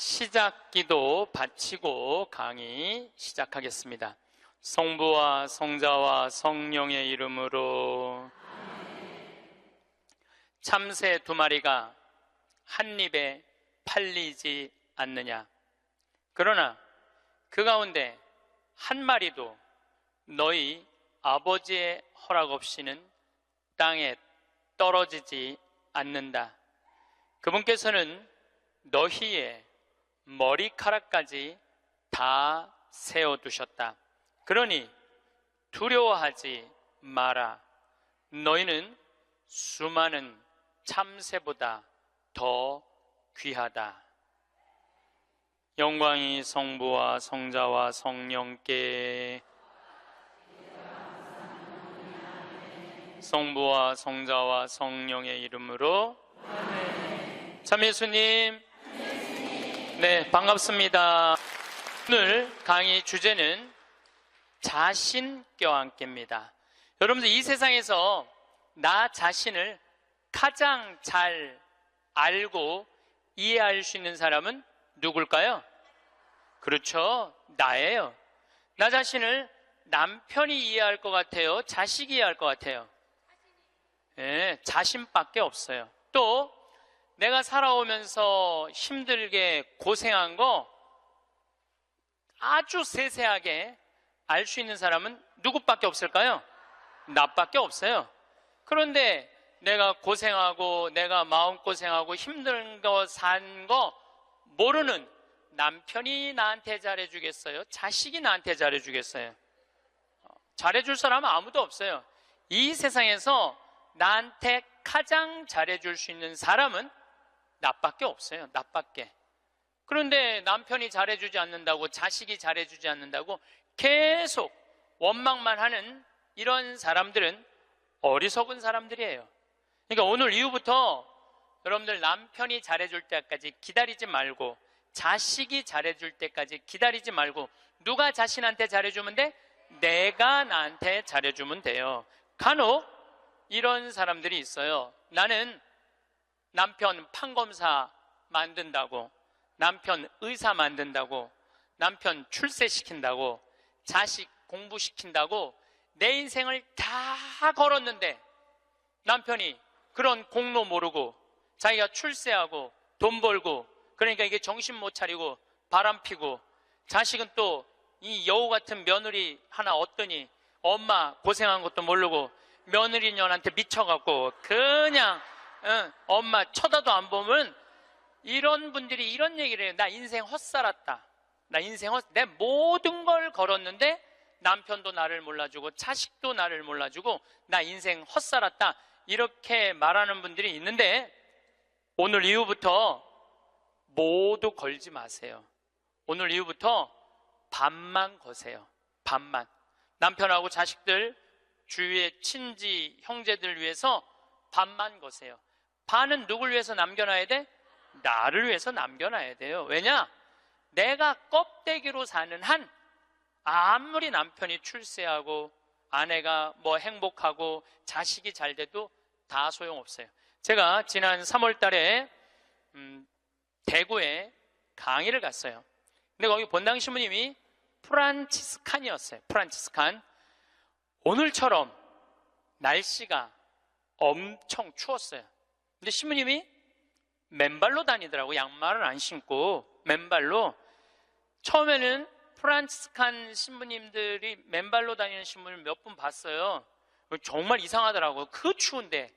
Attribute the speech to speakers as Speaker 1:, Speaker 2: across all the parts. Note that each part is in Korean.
Speaker 1: 시작기도 바치고 강의 시작하겠습니다. 성부와 성자와 성령의 이름으로. 참새 2마리가 한 입에 팔리지 않느냐. 그러나 그 가운데 한 마리도 너희 아버지의 허락 없이는 땅에 떨어지지 않는다. 그분께서는 너희의 머리카락까지 다 세워두셨다. 그러니 두려워하지 마라. 너희는 수많은 참새보다 더 귀하다. 영광이 성부와 성자와 성령께. 성부와 성자와 성령의 이름으로. 참 예수님. 네, 반갑습니다. 오늘 강의 주제는 자신 껴안기입니다. 여러분들, 이 세상에서 나 자신을 가장 잘 알고 이해할 수 있는 사람은 누굴까요? 그렇죠, 나예요. 나 자신을 남편이 이해할 것 같아요? 자식이 이해할 것 같아요? 네, 자신밖에 없어요. 또 내가 살아오면서 힘들게 고생한 거 아주 세세하게 알 수 있는 사람은 누구밖에 없을까요? 나밖에 없어요. 그런데 내가 고생하고 내가 마음고생하고 힘든 거 산 거 모르는 남편이 나한테 잘해주겠어요? 자식이 나한테 잘해주겠어요? 잘해줄 사람은 아무도 없어요. 이 세상에서 나한테 가장 잘해줄 수 있는 사람은 나밖에 없어요. 나밖에. 그런데 남편이 잘해주지 않는다고, 자식이 잘해주지 않는다고 계속 원망만 하는 이런 사람들은 어리석은 사람들이에요. 그러니까 오늘 이후부터 여러분들 남편이 잘해줄 때까지 기다리지 말고, 자식이 잘해줄 때까지 기다리지 말고, 누가 자신한테 잘해주면 돼? 내가 나한테 잘해주면 돼요. 간혹 이런 사람들이 있어요. 나는 남편 판검사 만든다고, 남편 의사 만든다고, 남편 출세시킨다고, 자식 공부시킨다고 내 인생을 다 걸었는데 남편이 그런 공로 모르고 자기가 출세하고 돈 벌고, 그러니까 이게 정신 못 차리고 바람 피고, 자식은 또 이 여우 같은 며느리 하나 얻더니 엄마 고생한 것도 모르고 며느리년한테 미쳐갖고 그냥 엄마 쳐다도 안 보면, 이런 분들이 이런 얘기를 해요. 나 인생 헛살았다. 나 인생 내 모든 걸 걸었는데 남편도 나를 몰라주고 자식도 나를 몰라주고 나 인생 헛살았다. 이렇게 말하는 분들이 있는데, 오늘 이후부터 모두 걸지 마세요. 오늘 이후부터 반만 거세요. 반만. 남편하고 자식들, 주위의 친지, 형제들 위해서 반만 거세요. 반은 누굴 위해서 남겨놔야 돼? 나를 위해서 남겨놔야 돼요. 왜냐? 내가 껍데기로 사는 한, 아무리 남편이 출세하고 아내가 뭐 행복하고 자식이 잘 돼도 다 소용없어요. 제가 지난 3월 달에 대구에 강의를 갔어요. 근데 거기 본당 신부님이 프란치스칸이었어요. 프란치스칸. 오늘처럼 날씨가 엄청 추웠어요. 근데 신부님이 맨발로 다니더라고. 양말을 안 신고 맨발로. 처음에는 프란치스칸 신부님들이 맨발로 다니는 신부님을 몇 분 봤어요. 정말 이상하더라고요. 그 추운데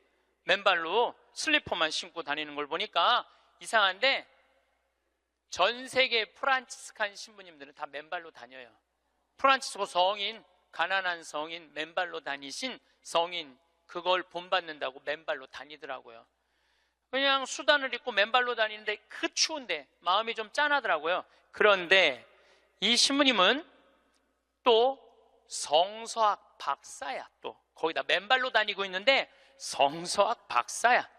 Speaker 1: 맨발로 슬리퍼만 신고 다니는 걸 보니까 이상한데, 전 세계 프란치스칸 신부님들은 다 맨발로 다녀요. 프란치스코 성인, 가난한 성인, 맨발로 다니신 성인, 그걸 본받는다고 맨발로 다니더라고요. 그냥 수단을 입고 맨발로 다니는데 그 추운데 마음이 좀 짠하더라고요. 그런데 이 신부님은 또 성서학 박사야. 또 거기다 맨발로 다니고 있는데 성서학 박사야.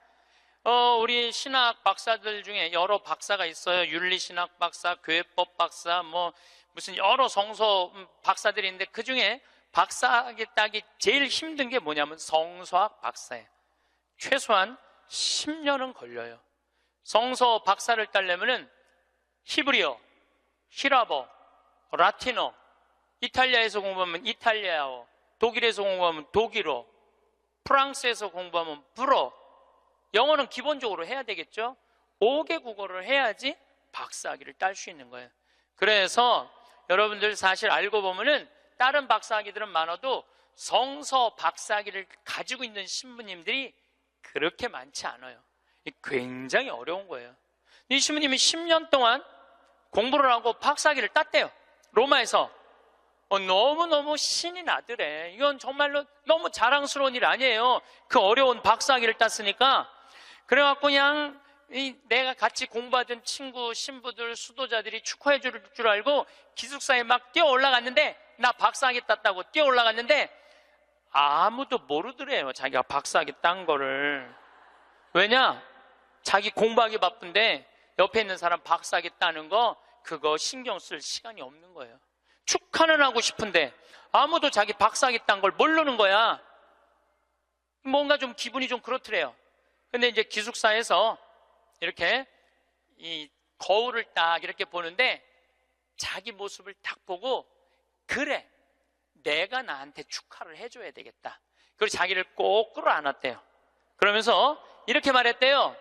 Speaker 1: 우리 신학 박사들 중에 여러 박사가 있어요. 윤리신학 박사, 교회법 박사, 뭐 무슨 여러 성서 박사들이 있는데 그 중에 박사학위 따기 제일 힘든 게 뭐냐면 성서학 박사예요. 최소한 10년은 걸려요. 성서 박사를 따려면은 히브리어, 히라버, 라틴어, 이탈리아에서 공부하면 이탈리아어, 독일에서 공부하면 독일어, 프랑스에서 공부하면 불어, 영어는 기본적으로 해야 되겠죠. 5개 국어를 해야지 박사학위를 딸 수 있는 거예요. 그래서 여러분들 사실 알고 보면은 다른 박사학위들은 많아도 성서 박사학위를 가지고 있는 신부님들이 그렇게 많지 않아요. 굉장히 어려운 거예요. 이 신부님이 10년 동안 공부를 하고 박사학위를 땄대요. 로마에서. 너무너무 신이 나더래. 이건 정말로 너무 자랑스러운 일 아니에요. 그 어려운 박사학위를 땄으니까. 그래갖고 그냥 내가 같이 공부하던 친구, 신부들, 수도자들이 축하해 줄 줄 알고 기숙사에 막 뛰어 올라갔는데, 나 박사학위 땄다고 뛰어 올라갔는데 아무도 모르더래요, 자기가 박사학위 딴 거를. 왜냐? 자기 공부하기 바쁜데 옆에 있는 사람 박사학위 따는 거 그거 신경 쓸 시간이 없는 거예요. 축하는 하고 싶은데 아무도 자기 박사학위 딴 걸 모르는 거야. 뭔가 좀 기분이 좀 그렇더래요. 근데 이제 기숙사에서 이렇게 이 거울을 딱 이렇게 보는데 자기 모습을 딱 보고, 그래, 내가 나한테 축하를 해줘야 되겠다. 그리고 자기를 꼭 끌어안았대요. 그러면서 이렇게 말했대요.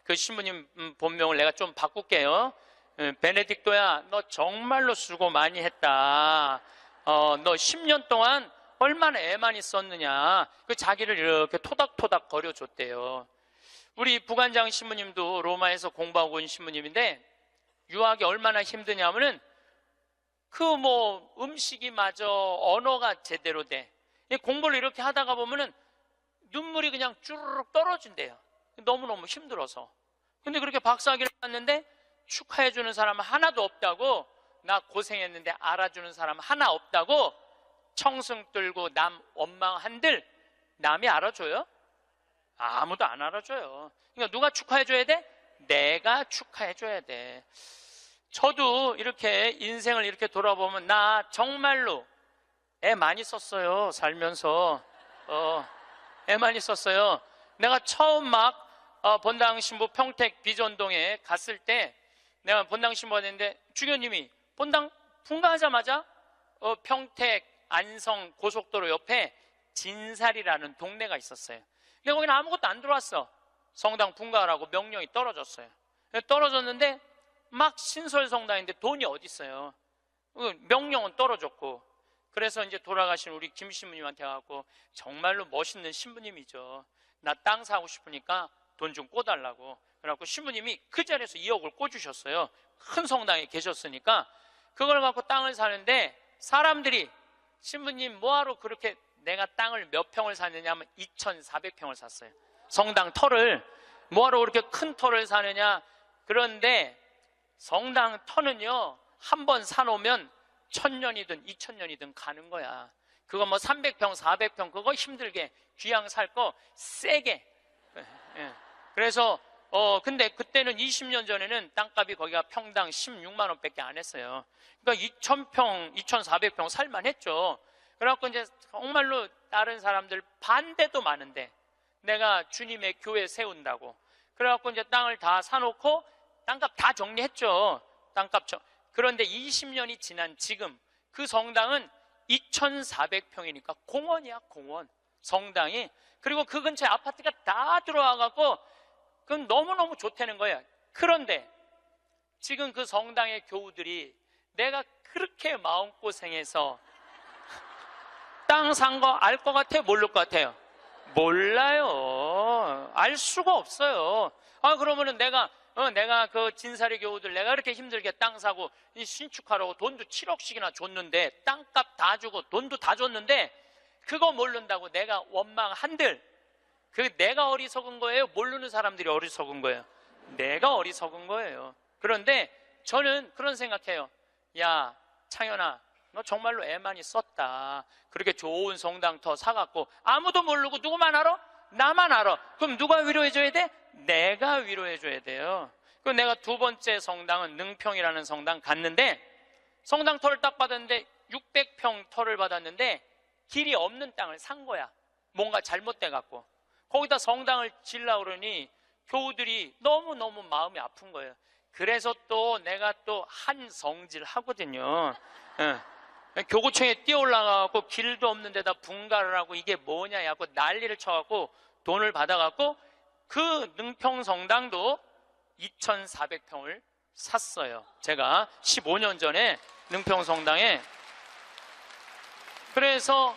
Speaker 1: 그 신부님 본명을 내가 좀 바꿀게요. 베네딕토야, 너 정말로 수고 많이 했다. 너 10년 동안 얼마나 애 많이 썼느냐. 그 자기를 이렇게 토닥토닥 거려줬대요. 우리 부관장 신부님도 로마에서 공부하고 온 신부님인데 유학이 얼마나 힘드냐면은 음식이 마저 언어가 제대로 돼. 공부를 이렇게 하다가 보면은 눈물이 그냥 쭈르륵 떨어진대요. 너무너무 힘들어서. 근데 그렇게 박사학위를 땄는데 축하해주는 사람 하나도 없다고, 나 고생했는데 알아주는 사람 하나 없다고 청승 떨고 남 원망한들 남이 알아줘요? 아무도 안 알아줘요. 그러니까 누가 축하해줘야 돼? 내가 축하해줘야 돼. 저도 이렇게 인생을 이렇게 돌아보면 나 정말로 애 많이 썼어요. 살면서 애 많이 썼어요. 내가 처음 막 본당 신부 평택 비전동에 갔을 때 내가 본당 신부가 됐는데 주교님이 본당 분가하자마자 평택 안성 고속도로 옆에 진살이라는 동네가 있었어요. 근데 거기는 아무것도 안 들어왔어. 성당 분가하라고 명령이 떨어졌어요. 떨어졌는데 막 신설성당인데 돈이 어디 있어요. 명령은 떨어졌고. 그래서 이제 돌아가신 우리 김 신부님한테 가고, 정말로 멋있는 신부님이죠. 나 땅 사고 싶으니까 돈 좀 꿔달라고. 그래갖고 신부님이 그 자리에서 2억을 꿔주셨어요. 큰 성당에 계셨으니까. 그걸 갖고 땅을 사는데 사람들이 신부님 뭐하러 그렇게, 내가 땅을 몇 평을 샀느냐 하면 2,400평을 샀어요. 성당 터를. 뭐하러 그렇게 큰 터를 사느냐. 그런데 성당 터는요, 한 번 사놓으면 1,000년이든 2,000년이든 가는 거야. 그거 300평, 400평 그거 힘들게 귀양 살 거 세게. 그래서 근데 그때는 20년 전에는 땅값이 거기가 평당 16만 원밖에 안 했어요. 그러니까 2,000평, 2,400평 살만 했죠. 그래갖고 이제 정말로 다른 사람들 반대도 많은데 내가 주님의 교회 세운다고. 그래갖고 이제 땅을 다 사놓고 땅값 다 정리했죠. 땅값 그런데 20년이 지난 지금 그 성당은 2,400평이니까 공원이야, 공원. 성당이. 그리고 그 근처에 아파트가 다 들어와갖고 그건 너무너무 좋다는 거야. 그런데 지금 그 성당의 교우들이 내가 그렇게 마음고생해서 땅 산 거 알 것 같아요? 모를 것 같아요? 몰라요. 알 수가 없어요. 그러면은 내가 그 진사리 교우들 내가 그렇게 힘들게 땅 사고 신축하라고 돈도 7억씩이나 줬는데, 땅값 다 주고 돈도 다 줬는데 그거 모른다고 내가 원망한들, 그 내가 어리석은 거예요? 모르는 사람들이 어리석은 거예요? 내가 어리석은 거예요. 그런데 저는 그런 생각해요. 야, 창현아, 너 정말로 애 많이 썼다. 그렇게 좋은 성당터 사갖고 아무도 모르고 누구만 알아? 나만 알아. 그럼 누가 위로해줘야 돼? 내가 위로해줘야 돼요. 그럼 내가 두 번째 성당은 능평이라는 성당 갔는데, 성당 터를 딱 받았는데 600평 터를 받았는데 길이 없는 땅을 산 거야. 뭔가 잘못돼갖고. 거기다 성당을 지으려고 그러니 교우들이 너무너무 마음이 아픈 거예요. 그래서 또 내가 또 한 성질 하거든요. 교구청에 뛰어 올라가갖고 길도 없는 데다 분가를 하고 이게 뭐냐 하고 난리를 쳐갖고 돈을 받아갖고 그 능평성당도 2,400평을 샀어요. 제가 15년 전에 능평성당에. 그래서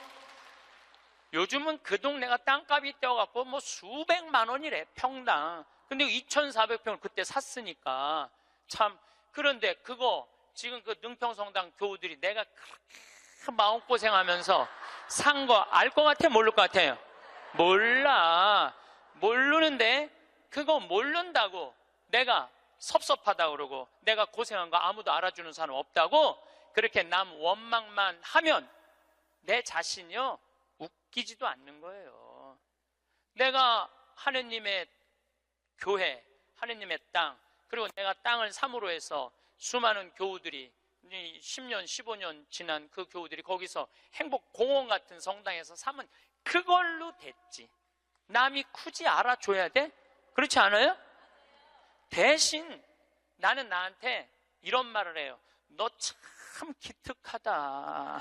Speaker 1: 요즘은 그 동네가 땅값이 뛰어갖고 뭐 수백만 원이래 평당. 근데 2,400평을 그때 샀으니까 참. 그런데 그거 지금 그 능평성당 교우들이 내가 그렇게 마음고생하면서 산 거 알 것 같아? 모를 것 같아요? 몰라. 모르는데 그거 모른다고 내가 섭섭하다 그러고 내가 고생한 거 아무도 알아주는 사람 없다고 그렇게 남 원망만 하면 내 자신이요 웃기지도 않는 거예요. 내가 하느님의 교회, 하느님의 땅, 그리고 내가 땅을 삼으로 해서 수많은 교우들이 10년, 15년 지난 그 교우들이 거기서 행복공원 같은 성당에서 사면 그걸로 됐지. 남이 굳이 알아줘야 돼? 그렇지 않아요? 대신 나는 나한테 이런 말을 해요. 너 참 기특하다.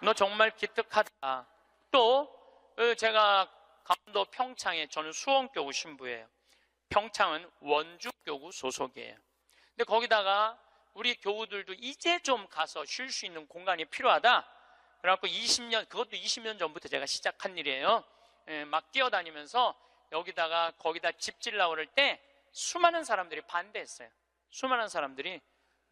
Speaker 1: 너 정말 기특하다. 또 제가 강원도 평창에, 저는 수원교구 신부예요. 평창은 원주교구 소속이에요. 근데 거기다가 우리 교우들도 이제 좀 가서 쉴 수 있는 공간이 필요하다. 그래갖고 20년, 그것도 20년 전부터 제가 시작한 일이에요. 막 뛰어다니면서 여기다가 거기다 집 지으려고 그럴 때 수많은 사람들이 반대했어요. 수많은 사람들이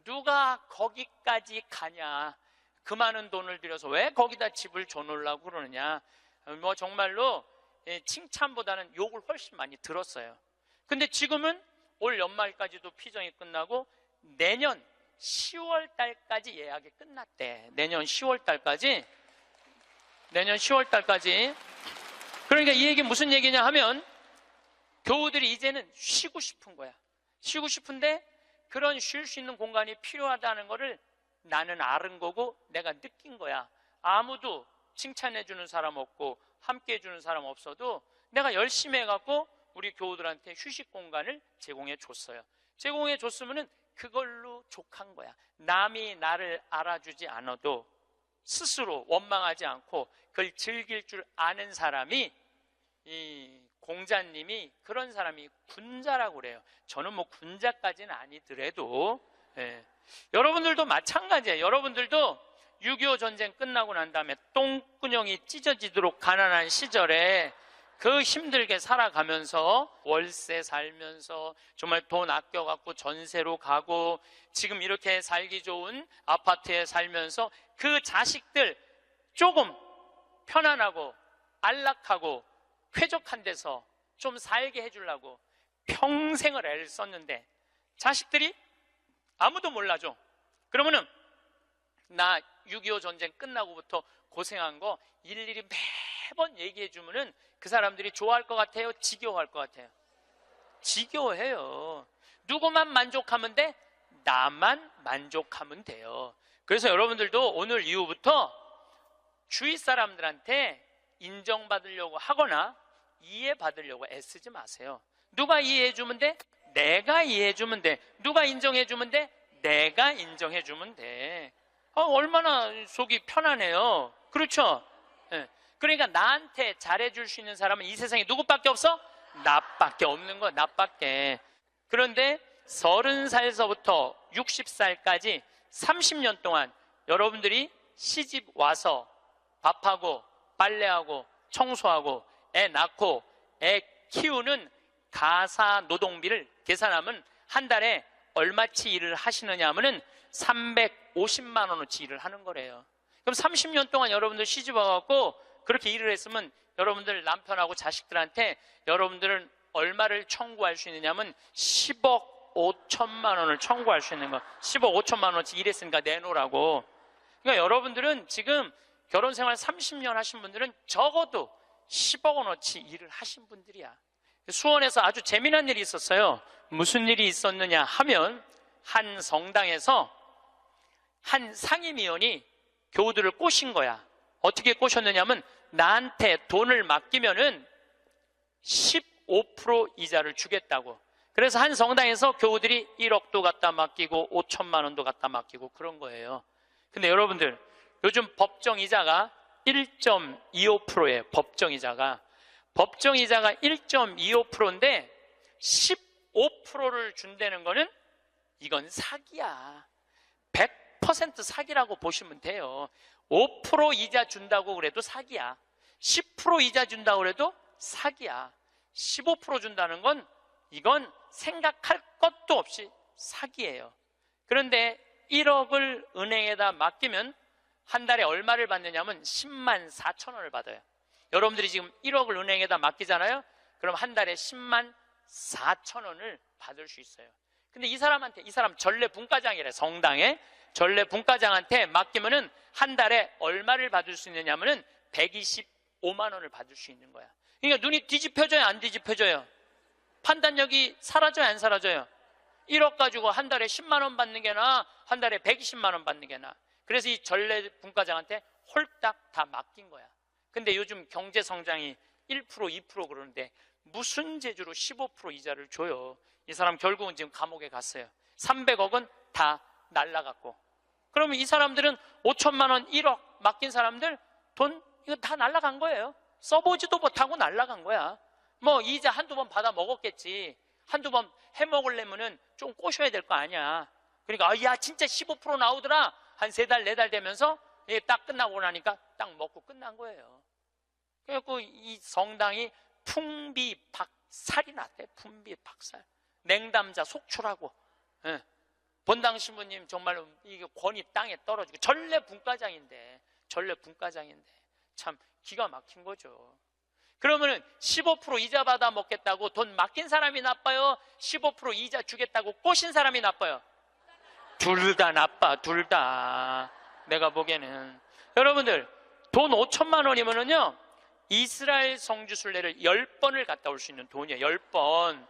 Speaker 1: 누가 거기까지 가냐, 그 많은 돈을 들여서 왜 거기다 집을 줘놓으려고 그러느냐, 뭐 정말로 칭찬보다는 욕을 훨씬 많이 들었어요. 근데 지금은 올 연말까지도 피정이 끝나고 내년 10월 달까지 예약이 끝났대. 내년 10월 달까지. 그러니까 이 얘기 무슨 얘기냐 하면 교우들이 이제는 쉬고 싶은 거야. 쉬고 싶은데 그런 쉴 수 있는 공간이 필요하다는 거를 나는 아는 거고 내가 느낀 거야. 아무도 칭찬해 주는 사람 없고 함께 해주는 사람 없어도 내가 열심히 해갖고 우리 교우들한테 휴식 공간을 제공해 줬어요. 제공해 줬으면은 그걸로 족한 거야. 남이 나를 알아주지 않아도 스스로 원망하지 않고 그걸 즐길 줄 아는 사람이, 이 공자님이 그런 사람이 군자라고 그래요. 저는 뭐 군자까지는 아니더라도 여러분들도 마찬가지예요. 여러분들도 6.25 전쟁 끝나고 난 다음에 똥구녕이 찢어지도록 가난한 시절에 그 힘들게 살아가면서 월세 살면서 정말 돈 아껴갖고 전세로 가고 지금 이렇게 살기 좋은 아파트에 살면서 그 자식들 조금 편안하고 안락하고 쾌적한 데서 좀 살게 해주려고 평생을 애를 썼는데 자식들이 아무도 몰라줘. 그러면은 나 6.25 전쟁 끝나고부터 고생한 거 일일이 매번 얘기해주면은 그 사람들이 좋아할 것 같아요? 지겨워할 것 같아요? 지겨워해요. 누구만 만족하면 돼? 나만 만족하면 돼요. 그래서 여러분들도 오늘 이후부터 주위 사람들한테 인정받으려고 하거나 이해받으려고 애쓰지 마세요. 누가 이해해주면 돼? 내가 이해해주면 돼. 누가 인정해주면 돼? 내가 인정해주면 돼. 얼마나 속이 편하네요. 그렇죠? 그러니까 나한테 잘해줄 수 있는 사람은 이 세상에 누구밖에 없어? 나밖에 없는 거야. 나밖에. 그런데 30살서부터 60살까지 30년 동안 여러분들이 시집 와서 밥하고 빨래하고 청소하고 애 낳고 애 키우는 가사 노동비를 계산하면 한 달에 얼마치 일을 하시느냐 하면은 350만 원어치 일을 하는 거래요. 그럼 30년 동안 여러분들 시집 와갖고 그렇게 일을 했으면 여러분들 남편하고 자식들한테 여러분들은 얼마를 청구할 수 있느냐면 10억 5천만 원을 청구할 수 있는 거. 10억 5천만 원어치 일했으니까 내놓으라고. 그러니까 여러분들은 지금 결혼 생활 30년 하신 분들은 적어도 10억 원어치 일을 하신 분들이야. 수원에서 아주 재미난 일이 있었어요. 무슨 일이 있었느냐 하면 한 성당에서 한 상임위원이 교우들을 꼬신 거야. 어떻게 꼬셨느냐면 나한테 돈을 맡기면은 15% 이자를 주겠다고. 그래서 한 성당에서 교우들이 1억도 갖다 맡기고 5천만 원도 갖다 맡기고 그런 거예요. 근데 여러분들, 요즘 법정이자가 1.25%예요. 법정이자가 1.25%인데 15%를 준다는 거는 이건 사기야. 100% 사기라고 보시면 돼요. 5% 이자 준다고 그래도 사기야. 10% 이자 준다고 그래도 사기야. 15% 준다는 건 이건 생각할 것도 없이 사기예요. 그런데 1억을 은행에다 맡기면 한 달에 얼마를 받느냐면 10만 4천 원을 받아요. 여러분들이 지금 1억을 은행에다 맡기잖아요. 그럼 한 달에 10만 4천 원을 받을 수 있어요. 근데 이 사람 전례 분과장이래. 성당에 전례 분과장한테 맡기면은 한 달에 얼마를 받을 수 있느냐면은 125만 원을 받을 수 있는 거야. 그러니까 눈이 뒤집혀져요, 안 뒤집혀져요? 판단력이 사라져요, 안 사라져요? 1억 가지고 한 달에 10만 원 받는 게 나아, 한 달에 120만 원 받는 게 나아. 그래서 이 전례 분과장한테 홀딱 다 맡긴 거야. 근데 요즘 경제 성장이 1%, 2% 그러는데 무슨 재주로 15% 이자를 줘요? 이 사람 결국은 지금 감옥에 갔어요. 300억은 다 날라갔고. 그러면 이 사람들은 5천만 원, 1억 맡긴 사람들 돈 이거 다 날라간 거예요. 써보지도 못하고 날라간 거야. 뭐 이자 한두 번 받아 먹었겠지. 한두 번 해먹으려면은 좀 꼬셔야 될 거 아니야. 그러니까 야 진짜 15% 나오더라. 한 3달, 4달 되면서 딱 끝나고 나니까 딱 먹고 끝난 거예요. 그래갖고 이 성당이 풍비박살이 났대. 풍비박살. 냉담자 속출하고. 예. 본당 신부님 정말로 이게 권위 땅에 떨어지고 전례 분과장인데 참 기가 막힌 거죠. 그러면은 15% 이자 받아 먹겠다고 돈 맡긴 사람이 나빠요? 15% 이자 주겠다고 꼬신 사람이 나빠요? 둘 다 나빠, 둘 다. 내가 보기에는. 여러분들, 돈 5천만 원이면은요, 이스라엘 성지순례를 10번을 갔다 올 수 있는 돈이에요. 10번.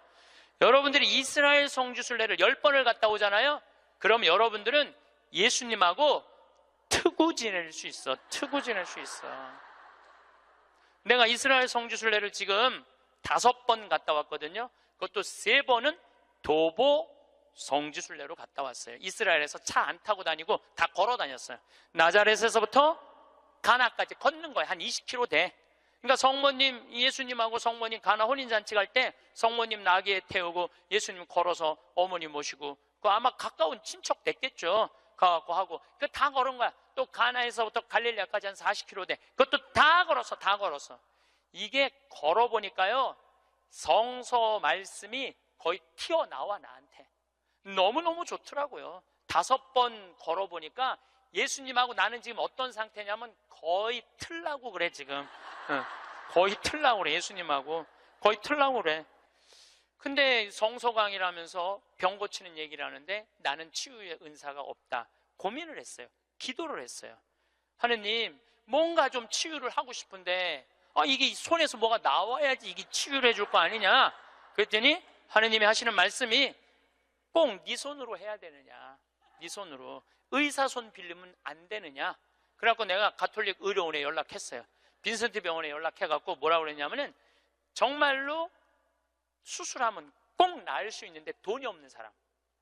Speaker 1: 여러분들이 이스라엘 성지순례를 10번을 갔다 오잖아요? 그럼 여러분들은 예수님하고 트고 지낼 수 있어. 트고 지낼 수 있어. 내가 이스라엘 성지순례를 지금 5번 갔다 왔거든요. 그것도 3번은 도보 성지순례로 갔다 왔어요. 이스라엘에서 차 안 타고 다니고 다 걸어 다녔어요. 나자렛에서부터 가나까지 걷는 거예요. 한 20km 돼. 그러니까 성모님, 예수님하고 성모님 가나 혼인잔치 갈 때 성모님 나귀에 태우고 예수님 걸어서 어머니 모시고 그 아마 가까운 친척 됐겠죠. 가갖고 하고 그 다 걸은 거야. 또 가나에서부터 갈릴리아까지 한 40km 돼. 그것도 다 걸어서. 이게 걸어보니까요, 성서 말씀이 거의 튀어나와 나한테. 너무너무 좋더라고요. 5번 걸어보니까 예수님하고 나는 지금 어떤 상태냐면 거의 틀라고 그래 지금. 거의 틀라고 그래. 예수님하고 거의 틀라고 그래. 근데 성서강이라면서 병 고치는 얘기를 하는데 나는 치유의 은사가 없다. 고민을 했어요. 기도를 했어요. 하느님, 뭔가 좀 치유를 하고 싶은데 이게 손에서 뭐가 나와야지 이게 치유를 해줄 거 아니냐. 그랬더니 하느님이 하시는 말씀이 꼭 네 손으로 해야 되느냐. 네 손으로. 의사 손 빌리면 안 되느냐. 그래갖고 내가 가톨릭 의료원에 연락했어요. 빈센트 병원에 연락해갖고 뭐라고 그랬냐면은 정말로 수술하면 꼭 나을 수 있는데 돈이 없는 사람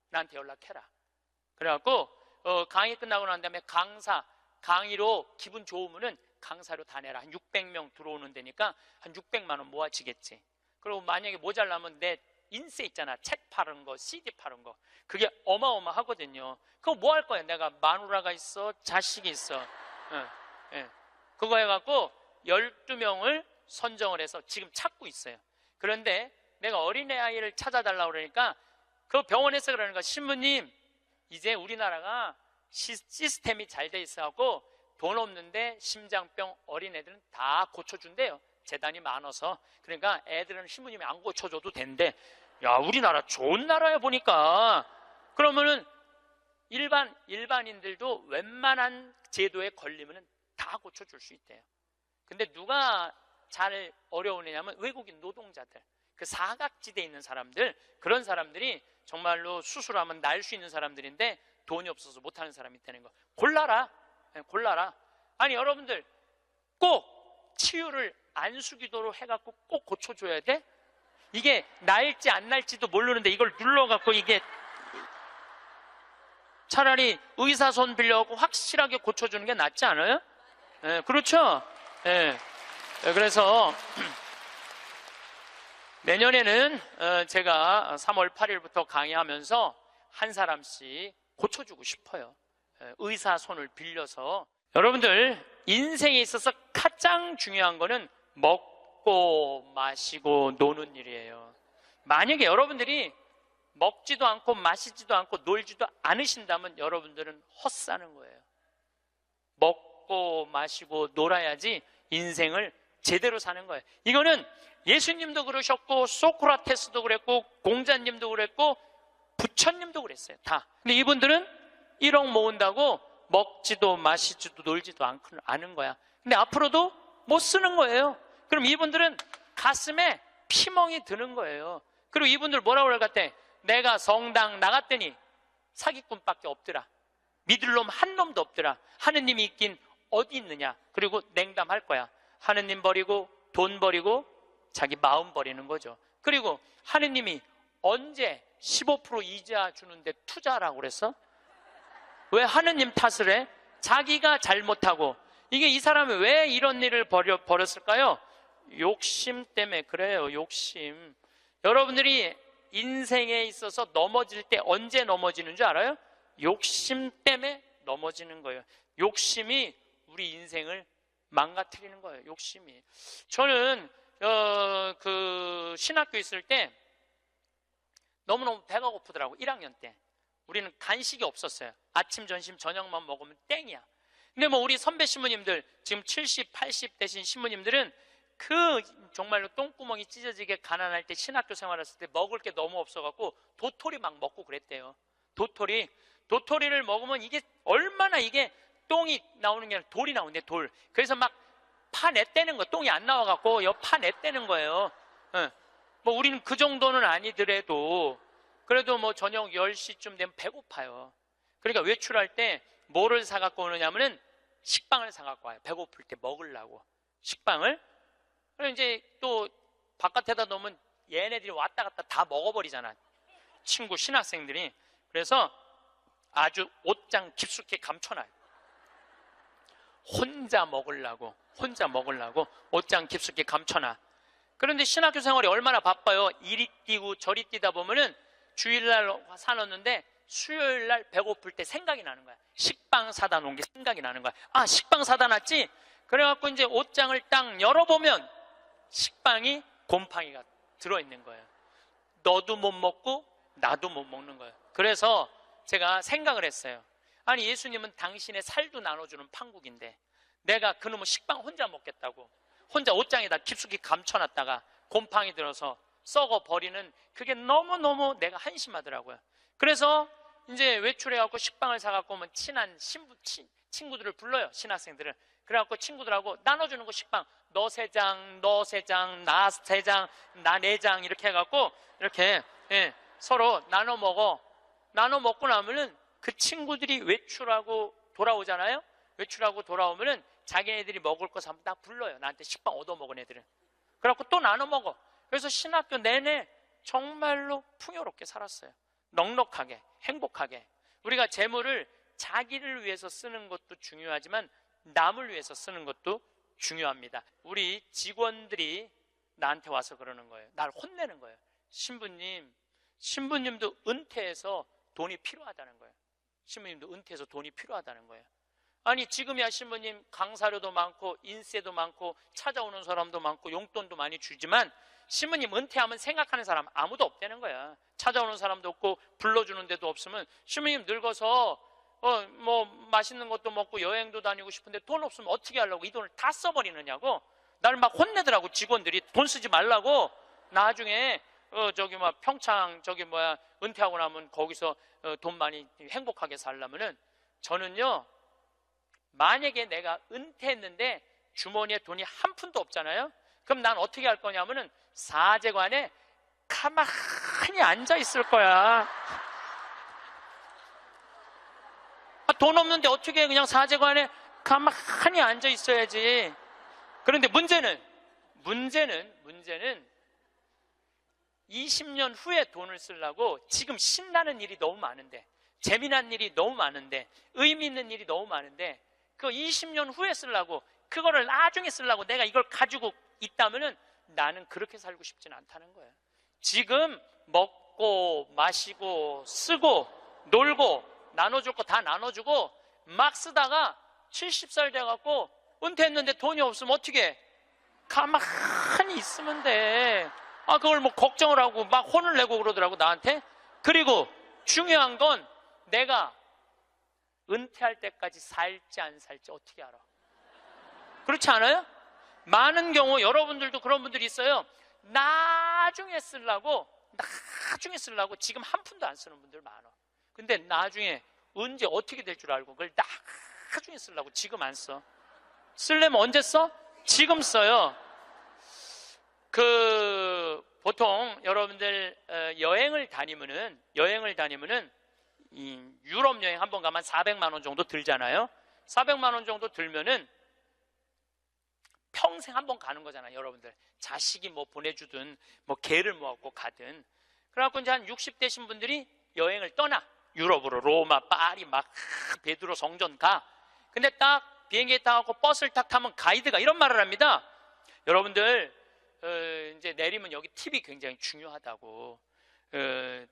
Speaker 1: 나한테 연락해라. 그래갖고 강의 끝나고 난 다음에 강의로 기분 좋으면은 강사료 다 내라. 한 600명 들어오는 데니까 한 600만 원 모아지겠지. 그리고 만약에 모자라면 내 인세 있잖아. 책 파는 거, CD 파는 거. 그게 어마어마하거든요. 그거 뭐 할 거야? 내가 마누라가 있어, 자식이 있어. 그거 해갖고 12명을 선정을 해서 지금 찾고 있어요. 그런데 내가 어린애 아이를 찾아달라고 그러니까 그 병원에서 그러는 거야. 신부님, 이제 우리나라가 시스템이 잘 돼 있어갖고 돈 없는데 심장병 어린애들은 다 고쳐준대요. 재단이 많아서. 그러니까 애들은 신부님이 안 고쳐줘도 된대. 야, 우리나라 좋은 나라야 보니까. 그러면은 일반인들도 웬만한 제도에 걸리면은 다 고쳐줄 수 있대요. 근데 누가 잘 어려우냐면 외국인 노동자들, 그 사각지대에 있는 사람들, 그런 사람들이 정말로 수술하면 날 수 있는 사람들인데 돈이 없어서 못하는 사람이 있다는 거. 골라라. 아니 여러분들 꼭 치유를 안수기도로 해갖고 꼭 고쳐줘야 돼? 이게 날지 안 날지도 모르는데 이걸 눌러갖고 이게 차라리 의사 손 빌려갖고 확실하게 고쳐주는 게 낫지 않아요? 예, 그렇죠? 예. 그래서 내년에는 제가 3월 8일부터 강의하면서 한 사람씩 고쳐주고 싶어요. 의사 손을 빌려서. 여러분들 인생에 있어서 가장 중요한 거는 먹고 마시고 노는 일이에요. 만약에 여러분들이 먹지도 않고 마시지도 않고 놀지도 않으신다면 여러분들은 헛사는 거예요. 먹고 마시고 놀아야지 인생을 제대로 사는 거예요. 이거는 예수님도 그러셨고 소크라테스도 그랬고 공자님도 그랬고 부처님도 그랬어요. 다. 근데 이분들은 1억 모은다고 먹지도 마시지도 놀지도 않은 거야. 근데 앞으로도 못 쓰는 거예요. 그럼 이분들은 가슴에 피멍이 드는 거예요. 그리고 이분들 뭐라고 그럴 것 같아? 내가 성당 나갔더니 사기꾼밖에 없더라. 믿을 놈 한 놈도 없더라. 하느님이 있긴 어디 있느냐. 그리고 냉담할 거야. 하느님 버리고 돈 버리고 자기 마음 버리는 거죠. 그리고 하느님이 언제 15% 이자 주는데 투자라고 그랬어? 왜 하느님 탓을 해? 자기가 잘못하고. 이게 이 사람이 왜 이런 일을 벌였을까요? 욕심 때문에 그래요. 욕심. 여러분들이 인생에 있어서 넘어질 때 언제 넘어지는 줄 알아요? 욕심 때문에 넘어지는 거예요. 욕심이 우리 인생을 망가뜨리는 거예요. 욕심이. 저는 그 신학교 있을 때 너무너무 배가 고프더라고. 1학년 때 우리는 간식이 없었어요. 아침, 점심, 저녁만 먹으면 땡이야. 근데 뭐 우리 선배 신부님들 지금 70, 80 되신 신부님들은 그 정말로 똥구멍이 찢어지게 가난할 때 신학교 생활했을 때 먹을 게 너무 없어갖고 도토리 막 먹고 그랬대요. 도토리를 먹으면 이게 얼마나 이게 똥이 나오는 게 아니라 돌이 나오는데 돌. 그래서 막 파냈다는 거. 똥이 안 나와갖고 파냈다는 거예요. 뭐 우리는 그 정도는 아니더라도 그래도 뭐 저녁 10시쯤 되면 배고파요. 그러니까 외출할 때 뭐를 사갖고 오느냐면은 식빵을 사갖고 와요. 배고플 때 먹으려고 식빵을. 그리고 이제 또 바깥에다 놓으면 얘네들이 왔다 갔다 다 먹어버리잖아. 친구 신학생들이. 그래서 아주 옷장 깊숙이 감춰놔요. 혼자 먹으려고 옷장 깊숙이 감춰놔. 그런데 신학교 생활이 얼마나 바빠요. 이리 뛰고 저리 뛰다 보면은 주일날 사놓는데 수요일날 배고플 때 생각이 나는 거야. 식빵 사다 놓은 게 생각이 나는 거야. 아, 식빵 사다 놨지? 그래갖고 이제 옷장을 딱 열어보면 식빵이 곰팡이가 들어있는 거예요. 너도 못 먹고 나도 못 먹는 거예요. 그래서 제가 생각을 했어요. 아니, 예수님은 당신의 살도 나눠주는 판국인데 내가 그놈의 식빵 혼자 먹겠다고 혼자 옷장에다 깊숙이 감춰놨다가 곰팡이 들어서 썩어버리는 그게 너무너무 내가 한심하더라고요. 그래서 이제 외출해갖고 식빵을 사갖고 오면 친한 친구들을 불러요. 신학생들을. 그래갖고 친구들하고 나눠주는 거 식빵. 너 3장, 너 3장, 나 3장, 나 4장 이렇게 해갖고 이렇게 서로 나눠 먹어. 나눠 먹고 나면은 그 친구들이 외출하고 돌아오잖아요. 외출하고 돌아오면은 자기네들이 먹을 거 사면 딱 불러요. 나한테 식빵 얻어먹은 애들은. 그래갖고 또 나눠 먹어. 그래서 신학교 내내 정말로 풍요롭게 살았어요. 넉넉하게, 행복하게. 우리가 재물을 자기를 위해서 쓰는 것도 중요하지만 남을 위해서 쓰는 것도 중요합니다. 우리 직원들이 나한테 와서 그러는 거예요. 날 혼내는 거예요. 신부님도 은퇴해서 돈이 필요하다는 거예요. 신부님도 은퇴해서 돈이 필요하다는 거예요. 아니, 지금이야 신부님 강사료도 많고 인세도 많고 찾아오는 사람도 많고 용돈도 많이 주지만 신부님 은퇴하면 생각하는 사람 아무도 없다는 거야. 찾아오는 사람도 없고 불러주는 데도 없으면 신부님 늙어서 뭐 맛있는 것도 먹고 여행도 다니고 싶은데 돈 없으면 어떻게 하려고 이 돈을 다 써버리느냐고 나를 막 혼내더라고. 직원들이 돈 쓰지 말라고. 나중에 평창 은퇴하고 나면 거기서 돈 많이 행복하게 살려면은 저는요, 만약에 내가 은퇴했는데 주머니에 돈이 한 푼도 없잖아요. 그럼 난 어떻게 할 거냐면은 사제관에 가만히 앉아 있을 거야. 돈 없는데 어떻게 그냥 사제관에 가만히 앉아 있어야지. 그런데 문제는 20년 후에 돈을 쓰려고 지금 신나는 일이 너무 많은데, 재미난 일이 너무 많은데, 의미 있는 일이 너무 많은데, 그 20년 후에 쓰려고, 그거를 나중에 쓰려고 내가 이걸 가지고 있다면은 나는 그렇게 살고 싶지는 않다는 거예요. 지금 먹고 마시고 쓰고 놀고 나눠줄 거 다 나눠주고 막 쓰다가 70살 돼갖고 은퇴했는데 돈이 없으면 어떻게 해? 가만히 있으면 돼. 그걸 뭐 걱정을 하고 막 혼을 내고 그러더라고 나한테. 그리고 중요한 건 내가 은퇴할 때까지 살지 안 살지 어떻게 알아? 그렇지 않아요? 많은 경우 여러분들도 그런 분들이 있어요. 나중에 쓰려고 지금 한 푼도 안 쓰는 분들 많아. 근데 나중에 언제 어떻게 될 줄 알고 그걸 나중에 쓰려고 지금 안 써. 쓰려면 언제 써? 지금 써요. 보통 여러분들 여행을 다니면은 이 유럽 여행 한번 가면 400만 원 정도 들잖아요. 400만 원 정도 들면은 평생 한번 가는 거잖아요. 여러분들 자식이 뭐 보내주든 뭐 개를 모아갖고 가든. 그래갖고 이제 한 60대신 분들이 여행을 떠나. 유럽으로 로마, 파리 막 베드로 성전 가. 근데 딱 비행기에 타고 버스를 딱 타면 가이드가 이런 말을 합니다. 여러분들 이제 내리면 여기 팁이 굉장히 중요하다고.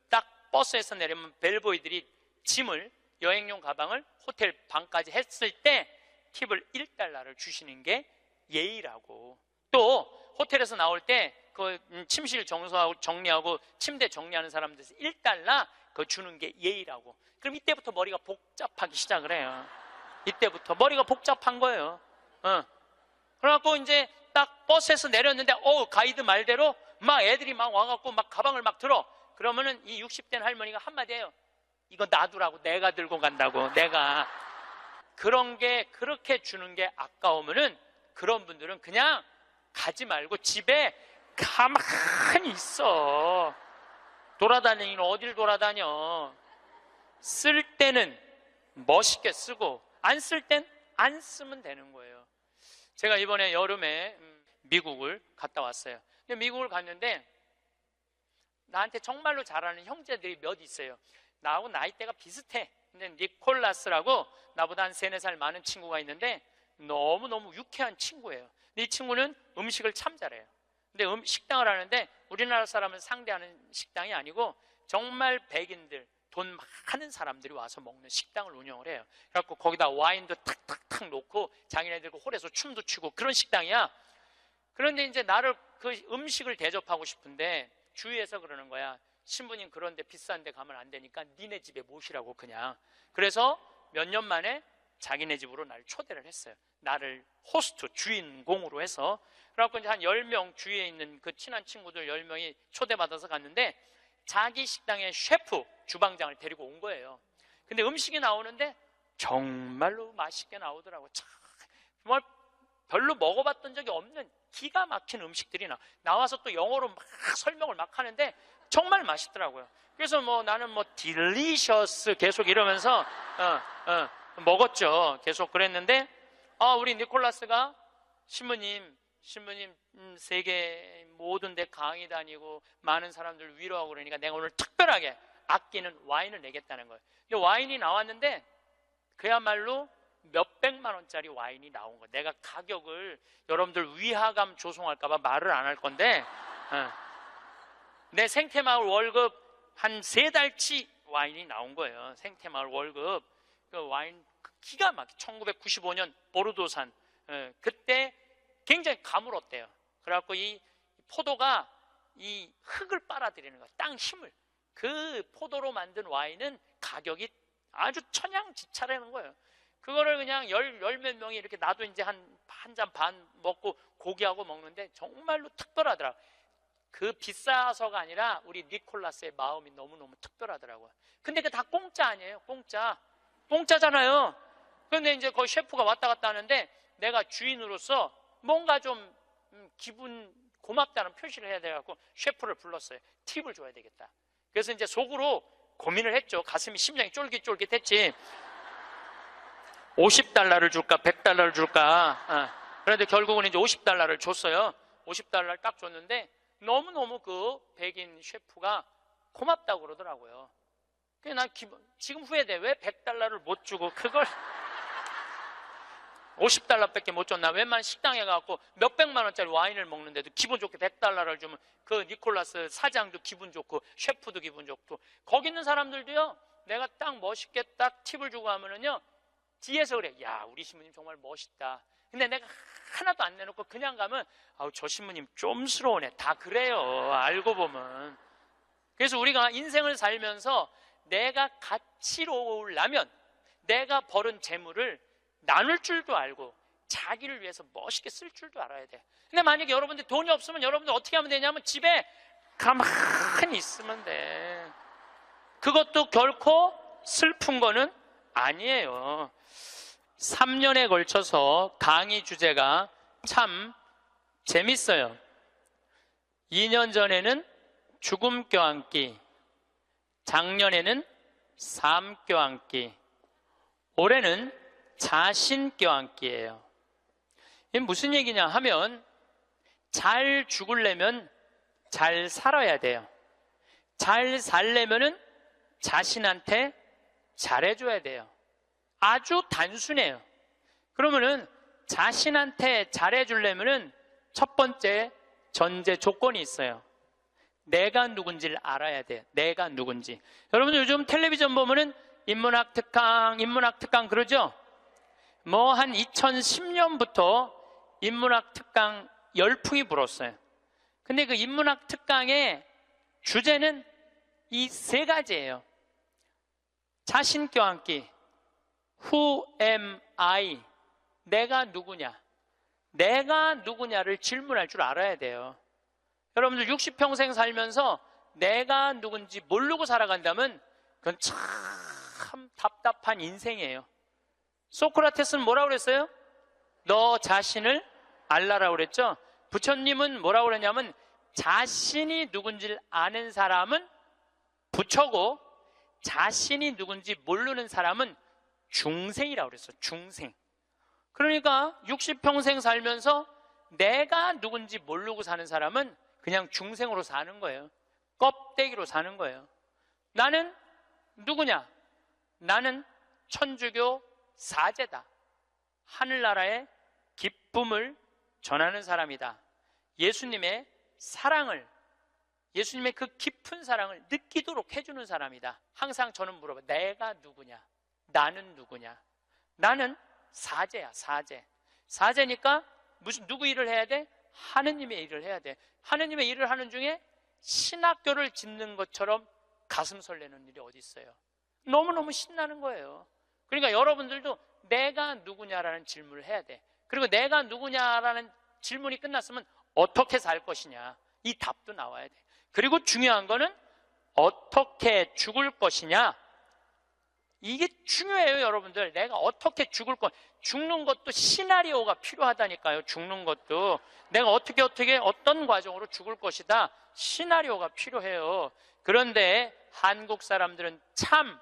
Speaker 1: 딱 버스에서 내리면 벨보이들이 짐을, 여행용 가방을 호텔 방까지 했을 때 팁을 1달러를 주시는 게 예의라고. 또 호텔에서 나올 때 그 침실 정리하고 침대 정리하는 사람들에서 1달러 그거 주는 게 예의라고. 그럼 이때부터 머리가 복잡하기 시작을 해요. 이때부터 머리가 복잡한 거예요. 그래갖고 이제 딱 버스에서 내렸는데 가이드 말대로 막 애들이 막 와갖고 막 가방을 막 들어. 그러면은 이 60대 할머니가 한마디 해요. 이거 놔두라고. 내가 들고 간다고. 내가. 그런 게 그렇게 주는 게 아까우면은 그런 분들은 그냥 가지 말고 집에 가만히 있어. 돌아다니는 어딜 돌아다녀. 쓸 때는 멋있게 쓰고 안 쓸 땐 안 쓰면 되는 거예요. 제가 이번에 여름에 미국을 갔다 왔어요. 근데 미국을 갔는데 나한테 정말로 잘하는 형제들이 몇 있어요. 나하고 나이대가 비슷해. 근데 니콜라스라고 나보다 한 3, 4살 많은 친구가 있는데 너무너무 유쾌한 친구예요. 근데 이 친구는 음식을 참 잘해요. 근데 식당을 하는데 우리나라 사람을 상대하는 식당이 아니고 정말 백인들, 돈 많은 사람들이 와서 먹는 식당을 운영을 해요. 그래갖고 거기다 와인도 탁탁탁 놓고 자기네들 홀에서 춤도 추고 그런 식당이야. 그런데 이제 나를 그 음식을 대접하고 싶은데 주위에서 그러는 거야. 신부님 그런데 비싼 데 가면 안 되니까 니네 집에 모시라고 그냥. 그래서 몇 년 만에 자기네 집으로 날 초대를 했어요. 나를 호스트, 주인공으로 해서. 그래갖고 이제 한 10명 주위에 있는 그 친한 친구들 10명이 초대받아서 갔는데 자기 식당의 셰프, 주방장을 데리고 온 거예요. 근데 음식이 나오는데 정말로 맛있게 나오더라고. 정말 별로 먹어봤던 적이 없는 기가 막힌 음식들이 나와서 또 영어로 막 설명을 막 하는데 정말 맛있더라고요. 그래서 뭐 나는 뭐 딜리셔스 계속 이러면서 먹었죠. 계속 그랬는데 우리 니콜라스가 신부님 세계 모든 데 강의 다니고 많은 사람들 위로하고 그러니까 내가 오늘 특별하게 아끼는 와인을 내겠다는 거예요. 근데 와인이 나왔는데 그야말로 몇백만 원짜리 와인이 나온 거예요. 내가 가격을 여러분들 위화감 조성할까 봐 말을 안 할 건데 내 생태마을 월급 한 3달치 와인이 나온 거예요. 생태마을 월급. 그 와인 기가 막혀. 1995년 보르도산. 그때 굉장히 가물었대요. 그래갖고 이 포도가 이 흙을 빨아들이는 거야. 땅 힘을. 그 포도로 만든 와인은 가격이 아주 천양지차라는 거예요. 그거를 그냥 열 몇 명이 이렇게 나도 이제 한 잔 반 먹고 고기하고 먹는데 정말로 특별하더라. 그 비싸서가 아니라 우리 니콜라스의 마음이 너무너무 특별하더라고요. 근데 그게 다 공짜 아니에요. 공짜잖아요. 그런데 이제 거기 셰프가 왔다 갔다 하는데 내가 주인으로서 뭔가 좀 기분 고맙다는 표시를 해야 돼갖고 셰프를 불렀어요. 팁을 줘야 되겠다. 그래서 이제 속으로 고민을 했죠. 가슴이 심장이 쫄깃쫄깃했지. 50달러를 줄까 100달러를 줄까. 그런데 결국은 이제 50달러를 줬어요. 50달러를 딱 줬는데 너무너무 그 백인 셰프가 고맙다고 그러더라고요. 그래서 난 지금 후회돼. 왜 100달러를 못 주고 그걸 50달러밖에 못 줬나? 웬만 식당에 가고 몇백만 원짜리 와인을 먹는데도 기분 좋게 100달러를 주면 그 니콜라스 사장도 기분 좋고 셰프도 기분 좋고 거기 있는 사람들도요, 내가 딱 멋있게 딱 팁을 주고 하면은요, 뒤에서 그래. 야, 우리 신부님 정말 멋있다. 근데 내가 하나도 안 내놓고 그냥 가면 아우, 저 신부님 좀스러우네. 다 그래요. 알고 보면. 그래서 우리가 인생을 살면서 내가 가치로우려면 내가 벌은 재물을 나눌 줄도 알고 자기를 위해서 멋있게 쓸 줄도 알아야 돼. 근데 만약에 여러분들 돈이 없으면 여러분들 어떻게 하면 되냐면 집에 가만히 있으면 돼. 그것도 결코 슬픈 거는 아니에요. 3년에 걸쳐서 강의 주제가 참 재밌어요. 2년 전에는 죽음 껴안기, 작년에는 삶 껴안기, 올해는 자신 껴안기예요. 이게 무슨 얘기냐 하면 잘 죽으려면 잘 살아야 돼요. 잘 살려면은 자신한테 잘해줘야 돼요. 아주 단순해요. 그러면은 자신한테 잘해주려면은 첫 번째 전제 조건이 있어요. 내가 누군지를 알아야 돼요. 내가 누군지. 여러분들 요즘 텔레비전 보면은 인문학 특강 그러죠? 뭐 한 2010년부터 인문학 특강 열풍이 불었어요. 근데 그 인문학 특강의 주제는 이 세 가지예요. 자신 껴안기, Who am I? 내가 누구냐? 내가 누구냐를 질문할 줄 알아야 돼요. 여러분들 60평생 살면서 내가 누군지 모르고 살아간다면 그건 참 답답한 인생이에요. 소크라테스는 뭐라고 그랬어요? 너 자신을 알라라고 그랬죠? 부처님은 뭐라고 그랬냐면 자신이 누군지를 아는 사람은 부처고 자신이 누군지 모르는 사람은 중생이라고 그랬어요. 중생. 그러니까 60평생 살면서 내가 누군지 모르고 사는 사람은 그냥 중생으로 사는 거예요. 껍데기로 사는 거예요. 나는 누구냐? 나는 천주교 사제다. 하늘나라의 기쁨을 전하는 사람이다. 예수님의 사랑을, 예수님의 그 깊은 사랑을 느끼도록 해주는 사람이다. 항상 저는 물어봐. 내가 누구냐? 나는 누구냐? 나는 사제야, 사제. 사제니까 누구 일을 해야 돼? 하느님의 일을 해야 돼. 하느님의 일을 하는 중에 신학교를 짓는 것처럼 가슴 설레는 일이 어디 있어요? 너무너무 신나는 거예요. 그러니까 여러분들도 내가 누구냐라는 질문을 해야 돼. 그리고 내가 누구냐라는 질문이 끝났으면 어떻게 살 것이냐, 이 답도 나와야 돼. 그리고 중요한 거는 어떻게 죽을 것이냐, 이게 중요해요. 여러분들, 내가 어떻게 죽을 것, 죽는 것도 시나리오가 필요하다니까요. 죽는 것도 내가 어떻게 어떤 과정으로 죽을 것이다, 시나리오가 필요해요. 그런데 한국 사람들은 참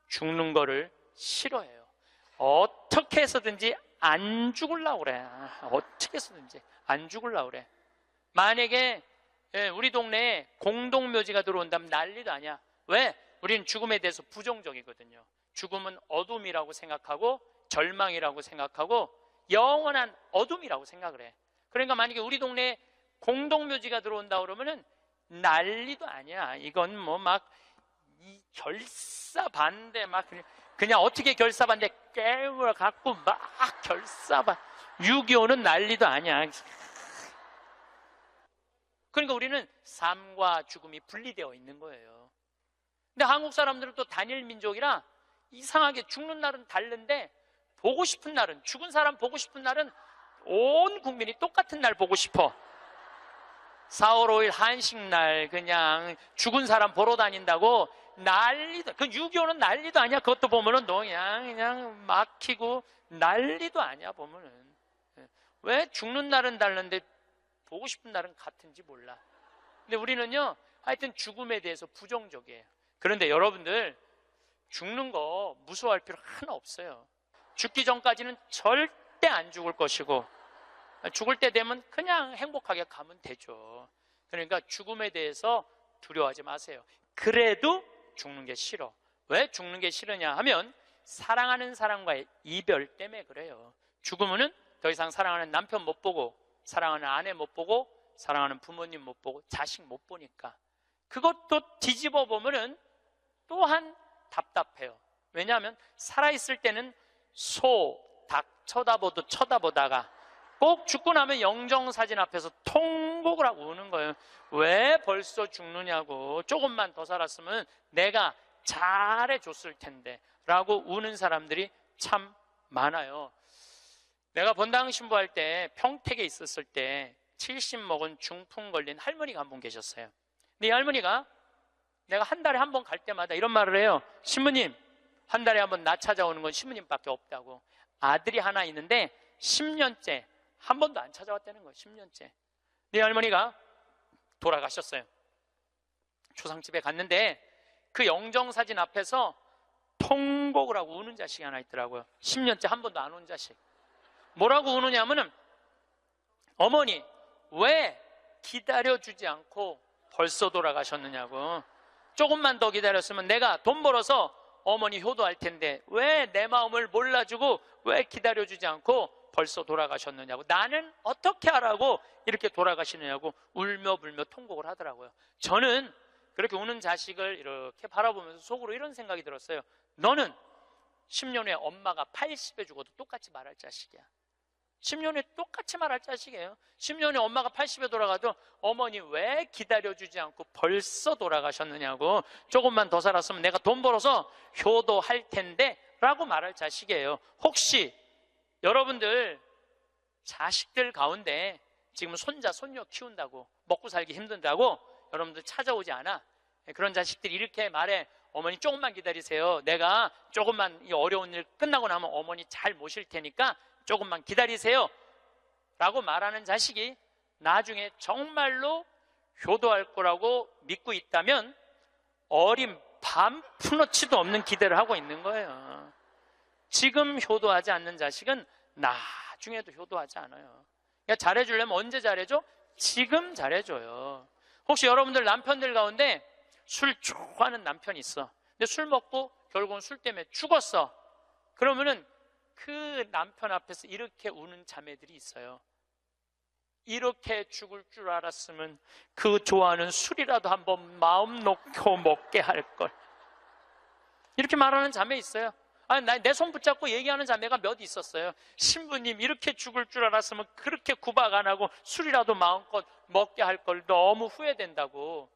Speaker 1: 죽는 거를 싫어해요. 어떻게 해서든지 안 죽으려고 그래. 어떻게 해서든지 안 죽으려고 그래. 만약에 우리 동네에 공동묘지가 들어온다면 난리도 아니야. 왜? 우리는 죽음에 대해서 부정적이거든요. 죽음은 어둠이라고 생각하고 절망이라고 생각하고 영원한 어둠이라고 생각을 해. 그러니까 만약에 우리 동네에 공동묘지가 들어온다 그러면은 난리도 아니야. 이건 뭐 막 결사반대, 막 그냥 어떻게 결사반대 깨물어 갖고 막 결사반. 6.25는 난리도 아니야. 그러니까 우리는 삶과 죽음이 분리되어 있는 거예요. 근데 한국 사람들은 또 단일 민족이라 이상하게 죽는 날은 다른데 보고 싶은 날은, 죽은 사람 보고 싶은 날은 온 국민이 똑같은 날 보고 싶어. 4월 5일 한식날 그냥 죽은 사람 보러 다닌다고 난리도, 그 6.25는 난리도 아니야. 그것도 보면은 그냥 막히고 난리도 아니야. 보면은 왜 죽는 날은 다른데 보고 싶은 날은 같은지 몰라. 근데 우리는요, 하여튼 죽음에 대해서 부정적이에요. 그런데 여러분들, 죽는 거 무서워할 필요 하나 없어요. 죽기 전까지는 절대 안 죽을 것이고 죽을 때 되면 그냥 행복하게 가면 되죠. 그러니까 죽음에 대해서 두려워하지 마세요. 그래도 죽는 게 싫어. 왜 죽는 게 싫으냐 하면 사랑하는 사람과의 이별 때문에 그래요. 죽으면은 더 이상 사랑하는 남편 못 보고, 사랑하는 아내 못 보고, 사랑하는 부모님 못 보고, 자식 못 보니까. 그것도 뒤집어 보면은 또한 답답해요. 왜냐하면 살아있을 때는 소, 닭 쳐다보다가 꼭 죽고 나면 영정사진 앞에서 통곡을 하고 우는 거예요. 왜 벌써 죽느냐고. 조금만 더 살았으면 내가 잘해줬을 텐데 라고 우는 사람들이 참 많아요. 내가 본당 신부할 때 평택에 있었을 때 70 먹은 중풍 걸린 할머니가 한 분 계셨어요. 근데 이 할머니가 내가 한 달에 한 번 갈 때마다 이런 말을 해요. 신부님, 한 달에 한 번 나 찾아오는 건 신부님밖에 없다고. 아들이 하나 있는데 10년째 한 번도 안 찾아왔다는 거예요. 10년째. 네 할머니가 돌아가셨어요. 초상집에 갔는데 그 영정사진 앞에서 통곡을 하고 우는 자식이 하나 있더라고요. 10년째 한 번도 안 온 자식. 뭐라고 우느냐면은, 어머니 왜 기다려주지 않고 벌써 돌아가셨느냐고. 조금만 더 기다렸으면 내가 돈 벌어서 어머니 효도할 텐데 왜 내 마음을 몰라주고 왜 기다려주지 않고 벌써 돌아가셨느냐고. 나는 어떻게 하라고 이렇게 돌아가시느냐고 울며 불며 통곡을 하더라고요. 저는 그렇게 우는 자식을 이렇게 바라보면서 속으로 이런 생각이 들었어요. 너는 10년 후에 엄마가 80에 죽어도 똑같이 말할 자식이야. 10년 후에 똑같이 말할 자식이에요. 10년 후에 엄마가 80에 돌아가도 어머니 왜 기다려주지 않고 벌써 돌아가셨느냐고. 조금만 더 살았으면 내가 돈 벌어서 효도할 텐데 라고 말할 자식이에요. 혹시 여러분들 자식들 가운데 지금 손자 손녀 키운다고 먹고 살기 힘든다고 여러분들 찾아오지 않아? 그런 자식들이 이렇게 말해. 어머니 조금만 기다리세요. 내가 조금만 이 어려운 일 끝나고 나면 어머니 잘 모실 테니까 조금만 기다리세요 라고 말하는 자식이 나중에 정말로 효도할 거라고 믿고 있다면 어린 반푼어치도 없는 기대를 하고 있는 거예요. 지금 효도하지 않는 자식은 나중에도 효도하지 않아요. 그러니까 잘해주려면 언제 잘해줘? 지금 잘해줘요. 혹시 여러분들 남편들 가운데 술 좋아하는 남편이 있어. 근데 술 먹고 결국은 술 때문에 죽었어. 그러면은 그 남편 앞에서 이렇게 우는 자매들이 있어요. 이렇게 죽을 줄 알았으면 그 좋아하는 술이라도 한번 마음 놓고 먹게 할 걸. 이렇게 말하는 자매 있어요. 내 손 붙잡고 얘기하는 자매가 몇 있었어요. 신부님, 이렇게 죽을 줄 알았으면 그렇게 구박 안 하고 술이라도 마음껏 먹게 할 걸. 너무 후회된다고.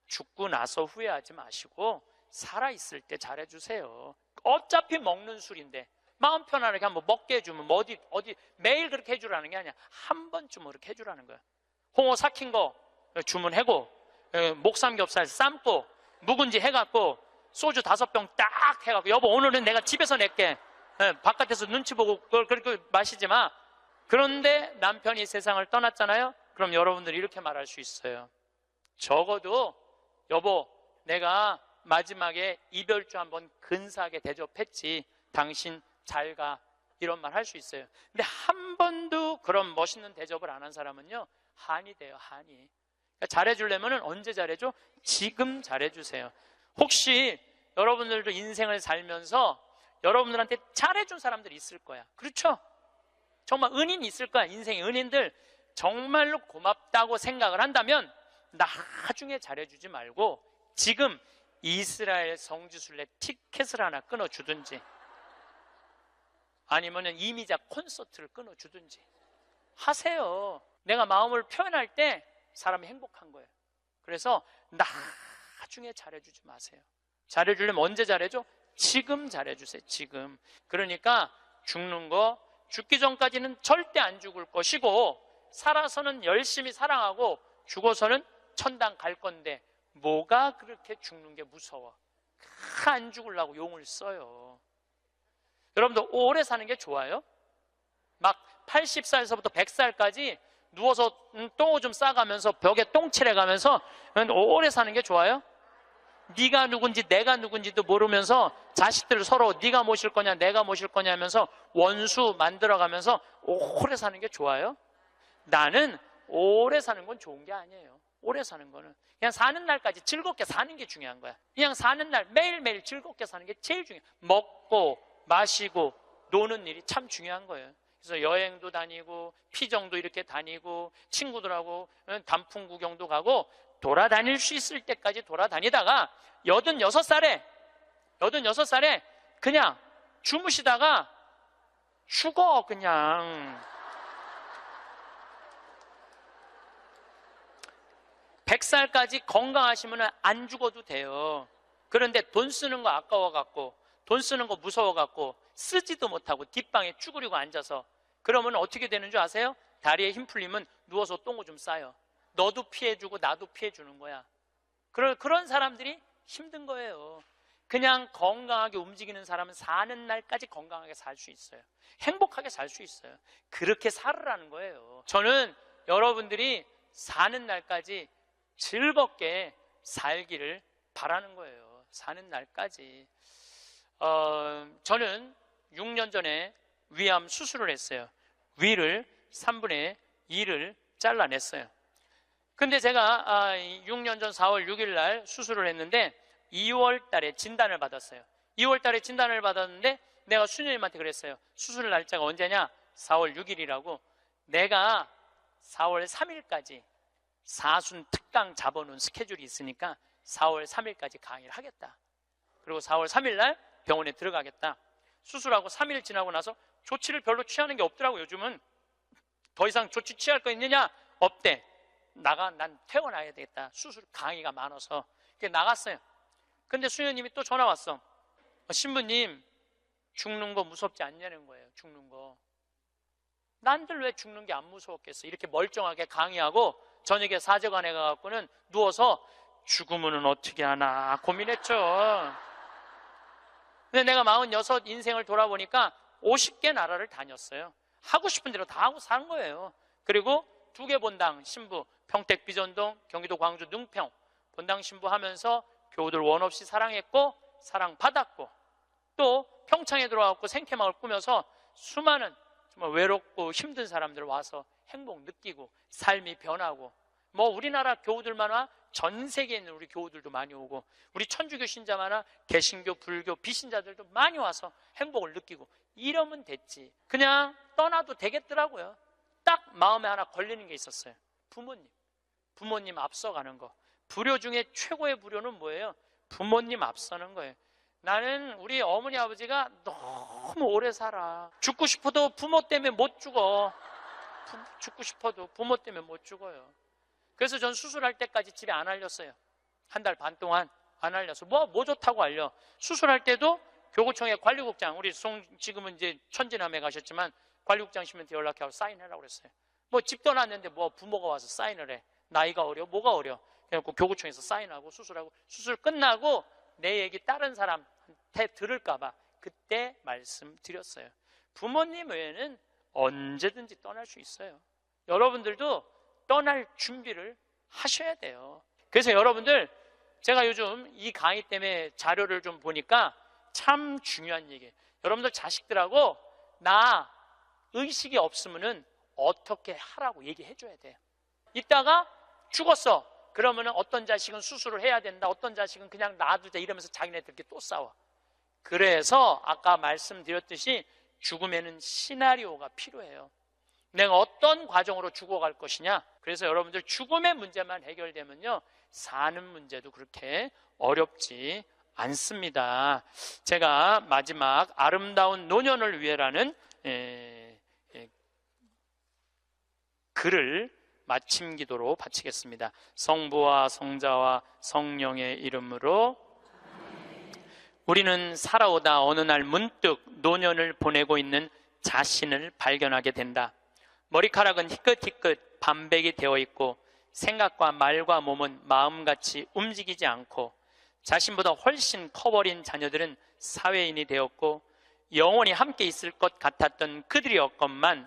Speaker 1: 죽고 나서 후회하지 마시고 살아있을 때 잘해주세요. 어차피 먹는 술인데 마음 편안하게 한번 먹게 해주면 뭐 어디 매일 그렇게 해주라는 게 아니야. 한 번쯤은 그렇게 해주라는 거야. 홍어 삭힌 거 주문하고, 목삼겹살 삶고, 묵은지 해갖고, 소주 5병 딱 해갖고, 여보 오늘은 내가 집에서 낼게. 바깥에서 눈치 보고 그걸 그렇게 마시지 마. 그런데 남편이 세상을 떠났잖아요. 그럼 여러분들이 이렇게 말할 수 있어요. 적어도 여보, 내가 마지막에 이별주 한번 근사하게 대접했지. 당신 잘 가. 이런 말 할 수 있어요. 근데 한 번도 그런 멋있는 대접을 안 한 사람은요, 한이 돼요. 한이. 그러니까 잘해주려면 언제 잘해줘? 지금 잘해주세요. 혹시 여러분들도 인생을 살면서 여러분들한테 잘해준 사람들이 있을 거야. 그렇죠? 정말 은인이 있을 거야. 인생의 은인들. 정말로 고맙다고 생각을 한다면 나중에 잘해주지 말고 지금 이스라엘 성지순례 티켓을 하나 끊어주든지 아니면 이미자 콘서트를 끊어주든지 하세요. 내가 마음을 표현할 때 사람이 행복한 거예요. 그래서 나중에 잘해주지 마세요. 잘해주려면 언제 잘해줘? 지금 잘해주세요. 지금. 그러니까 죽는 거, 죽기 전까지는 절대 안 죽을 것이고 살아서는 열심히 사랑하고 죽어서는 천당 갈 건데 뭐가 그렇게 죽는 게 무서워? 안 죽으려고 용을 써요. 여러분들 오래 사는 게 좋아요? 막 80살에서부터 100살까지 누워서 똥오줌 싸가면서 벽에 똥칠해가면서 오래 사는 게 좋아요? 네가 누군지 내가 누군지도 모르면서 자식들 서로 네가 모실 거냐 내가 모실 거냐 하면서 원수 만들어가면서 오래 사는 게 좋아요? 나는 오래 사는 건 좋은 게 아니에요. 오래 사는 거는 그냥 사는 날까지 즐겁게 사는 게 중요한 거야. 그냥 사는 날 매일매일 즐겁게 사는 게 제일 중요해. 먹고 마시고 노는 일이 참 중요한 거예요. 그래서 여행도 다니고 피정도 이렇게 다니고 친구들하고 단풍 구경도 가고 돌아다닐 수 있을 때까지 돌아다니다가 86살에 그냥 주무시다가 죽어. 그냥 100살까지 건강하시면 안 죽어도 돼요. 그런데 돈 쓰는 거 아까워갖고 돈 쓰는 거 무서워갖고 쓰지도 못하고 뒷방에 쭈그리고 앉아서 그러면 어떻게 되는 줄 아세요? 다리에 힘 풀리면 누워서 똥오줌 싸요. 너도 피해주고 나도 피해주는 거야. 그런 사람들이 힘든 거예요. 그냥 건강하게 움직이는 사람은 사는 날까지 건강하게 살 수 있어요. 행복하게 살 수 있어요. 그렇게 살으라는 거예요. 저는 여러분들이 사는 날까지 즐겁게 살기를 바라는 거예요. 사는 날까지. 저는 6년 전에 위암 수술을 했어요. 위를 3분의 2를 잘라냈어요. 근데 제가 6년 전 4월 6일 날 수술을 했는데 2월 달에 진단을 받았어요. 2월 달에 진단을 받았는데 내가 수녀님한테 그랬어요. 수술 날짜가 언제냐? 4월 6일이라고. 내가 4월 3일까지 사순 특강 잡아놓은 스케줄이 있으니까 4월 3일까지 강의를 하겠다. 그리고 4월 3일 날 병원에 들어가겠다. 수술하고 3일 지나고 나서 조치를 별로 취하는 게 없더라고. 요즘은 더 이상 조치 취할 거 있느냐? 없대. 난 퇴원해야 되겠다. 수술 강의가 많아서. 그래서 나갔어요. 근데 수녀님이 또 전화 왔어. 신부님, 죽는 거 무섭지 않냐는 거예요. 죽는 거. 난들 왜 죽는 게 안 무서웠겠어? 이렇게 멀쩡하게 강의하고 저녁에 사제관에 가갖고는 누워서 죽으면 어떻게 하나 고민했죠. 근데 내가 46 인생을 돌아보니까 50개 나라를 다녔어요. 하고 싶은 대로 다 하고 산 거예요. 그리고 2개 본당 신부, 평택 비전동, 경기도 광주 능평 본당 신부 하면서 교우들 원 없이 사랑했고 사랑받았고, 또 평창에 들어와서 생태마을 꾸며서 수많은 정말 외롭고 힘든 사람들 와서 행복 느끼고 삶이 변하고, 뭐 우리나라 교우들만 전 세계에 있는 우리 교우들도 많이 오고, 우리 천주교 신자만 개신교, 불교, 비신자들도 많이 와서 행복을 느끼고, 이러면 됐지. 그냥 떠나도 되겠더라고요. 딱 마음에 하나 걸리는 게 있었어요. 부모님 앞서가는 거. 불효 중에 최고의 불효는 뭐예요? 부모님 앞서는 거예요. 나는 우리 어머니 아버지가 너무 오래 살아. 죽고 싶어도 부모 때문에 못 죽어. 죽고 싶어도 부모 때문에 못 죽어요. 그래서 전 수술할 때까지 집에 안 알렸어요. 1달 반 동안 안 알려서. 뭐 좋다고 알려. 수술할 때도 교구청의 관리국장, 우리 지금은 이제 천진함에 가셨지만 관리국장님한테 연락하고 사인하라고 그랬어요. 뭐 집 떠났는데 뭐 부모가 와서 사인을 해. 나이가 어려? 뭐가 어려? 그래갖고 교구청에서 사인하고 수술하고, 수술 끝나고 내 얘기 다른 사람한테 들을까봐 그때 말씀드렸어요. 부모님 외에는 언제든지 떠날 수 있어요. 여러분들도 떠날 준비를 하셔야 돼요. 그래서 여러분들, 제가 요즘 이 강의 때문에 자료를 좀 보니까 참 중요한 얘기예요. 여러분들 자식들하고 나 의식이 없으면은 어떻게 하라고 얘기해 줘야 돼요. 이따가 죽었어. 그러면은 어떤 자식은 수술을 해야 된다, 어떤 자식은 그냥 놔두자 이러면서 자기네들끼리 또 싸워. 그래서 아까 말씀드렸듯이 죽음에는 시나리오가 필요해요. 내가 어떤 과정으로 죽어갈 것이냐. 그래서 여러분들 죽음의 문제만 해결되면요, 사는 문제도 그렇게 어렵지 않습니다. 제가 마지막 아름다운 노년을 위해라는 글을 마침 기도로 바치겠습니다. 성부와 성자와 성령의 이름으로. 우리는 살아오다 어느 날 문득 노년을 보내고 있는 자신을 발견하게 된다. 머리카락은 희끗희끗 반백이 되어 있고 생각과 말과 몸은 마음같이 움직이지 않고, 자신보다 훨씬 커버린 자녀들은 사회인이 되었고, 영원히 함께 있을 것 같았던 그들이었건만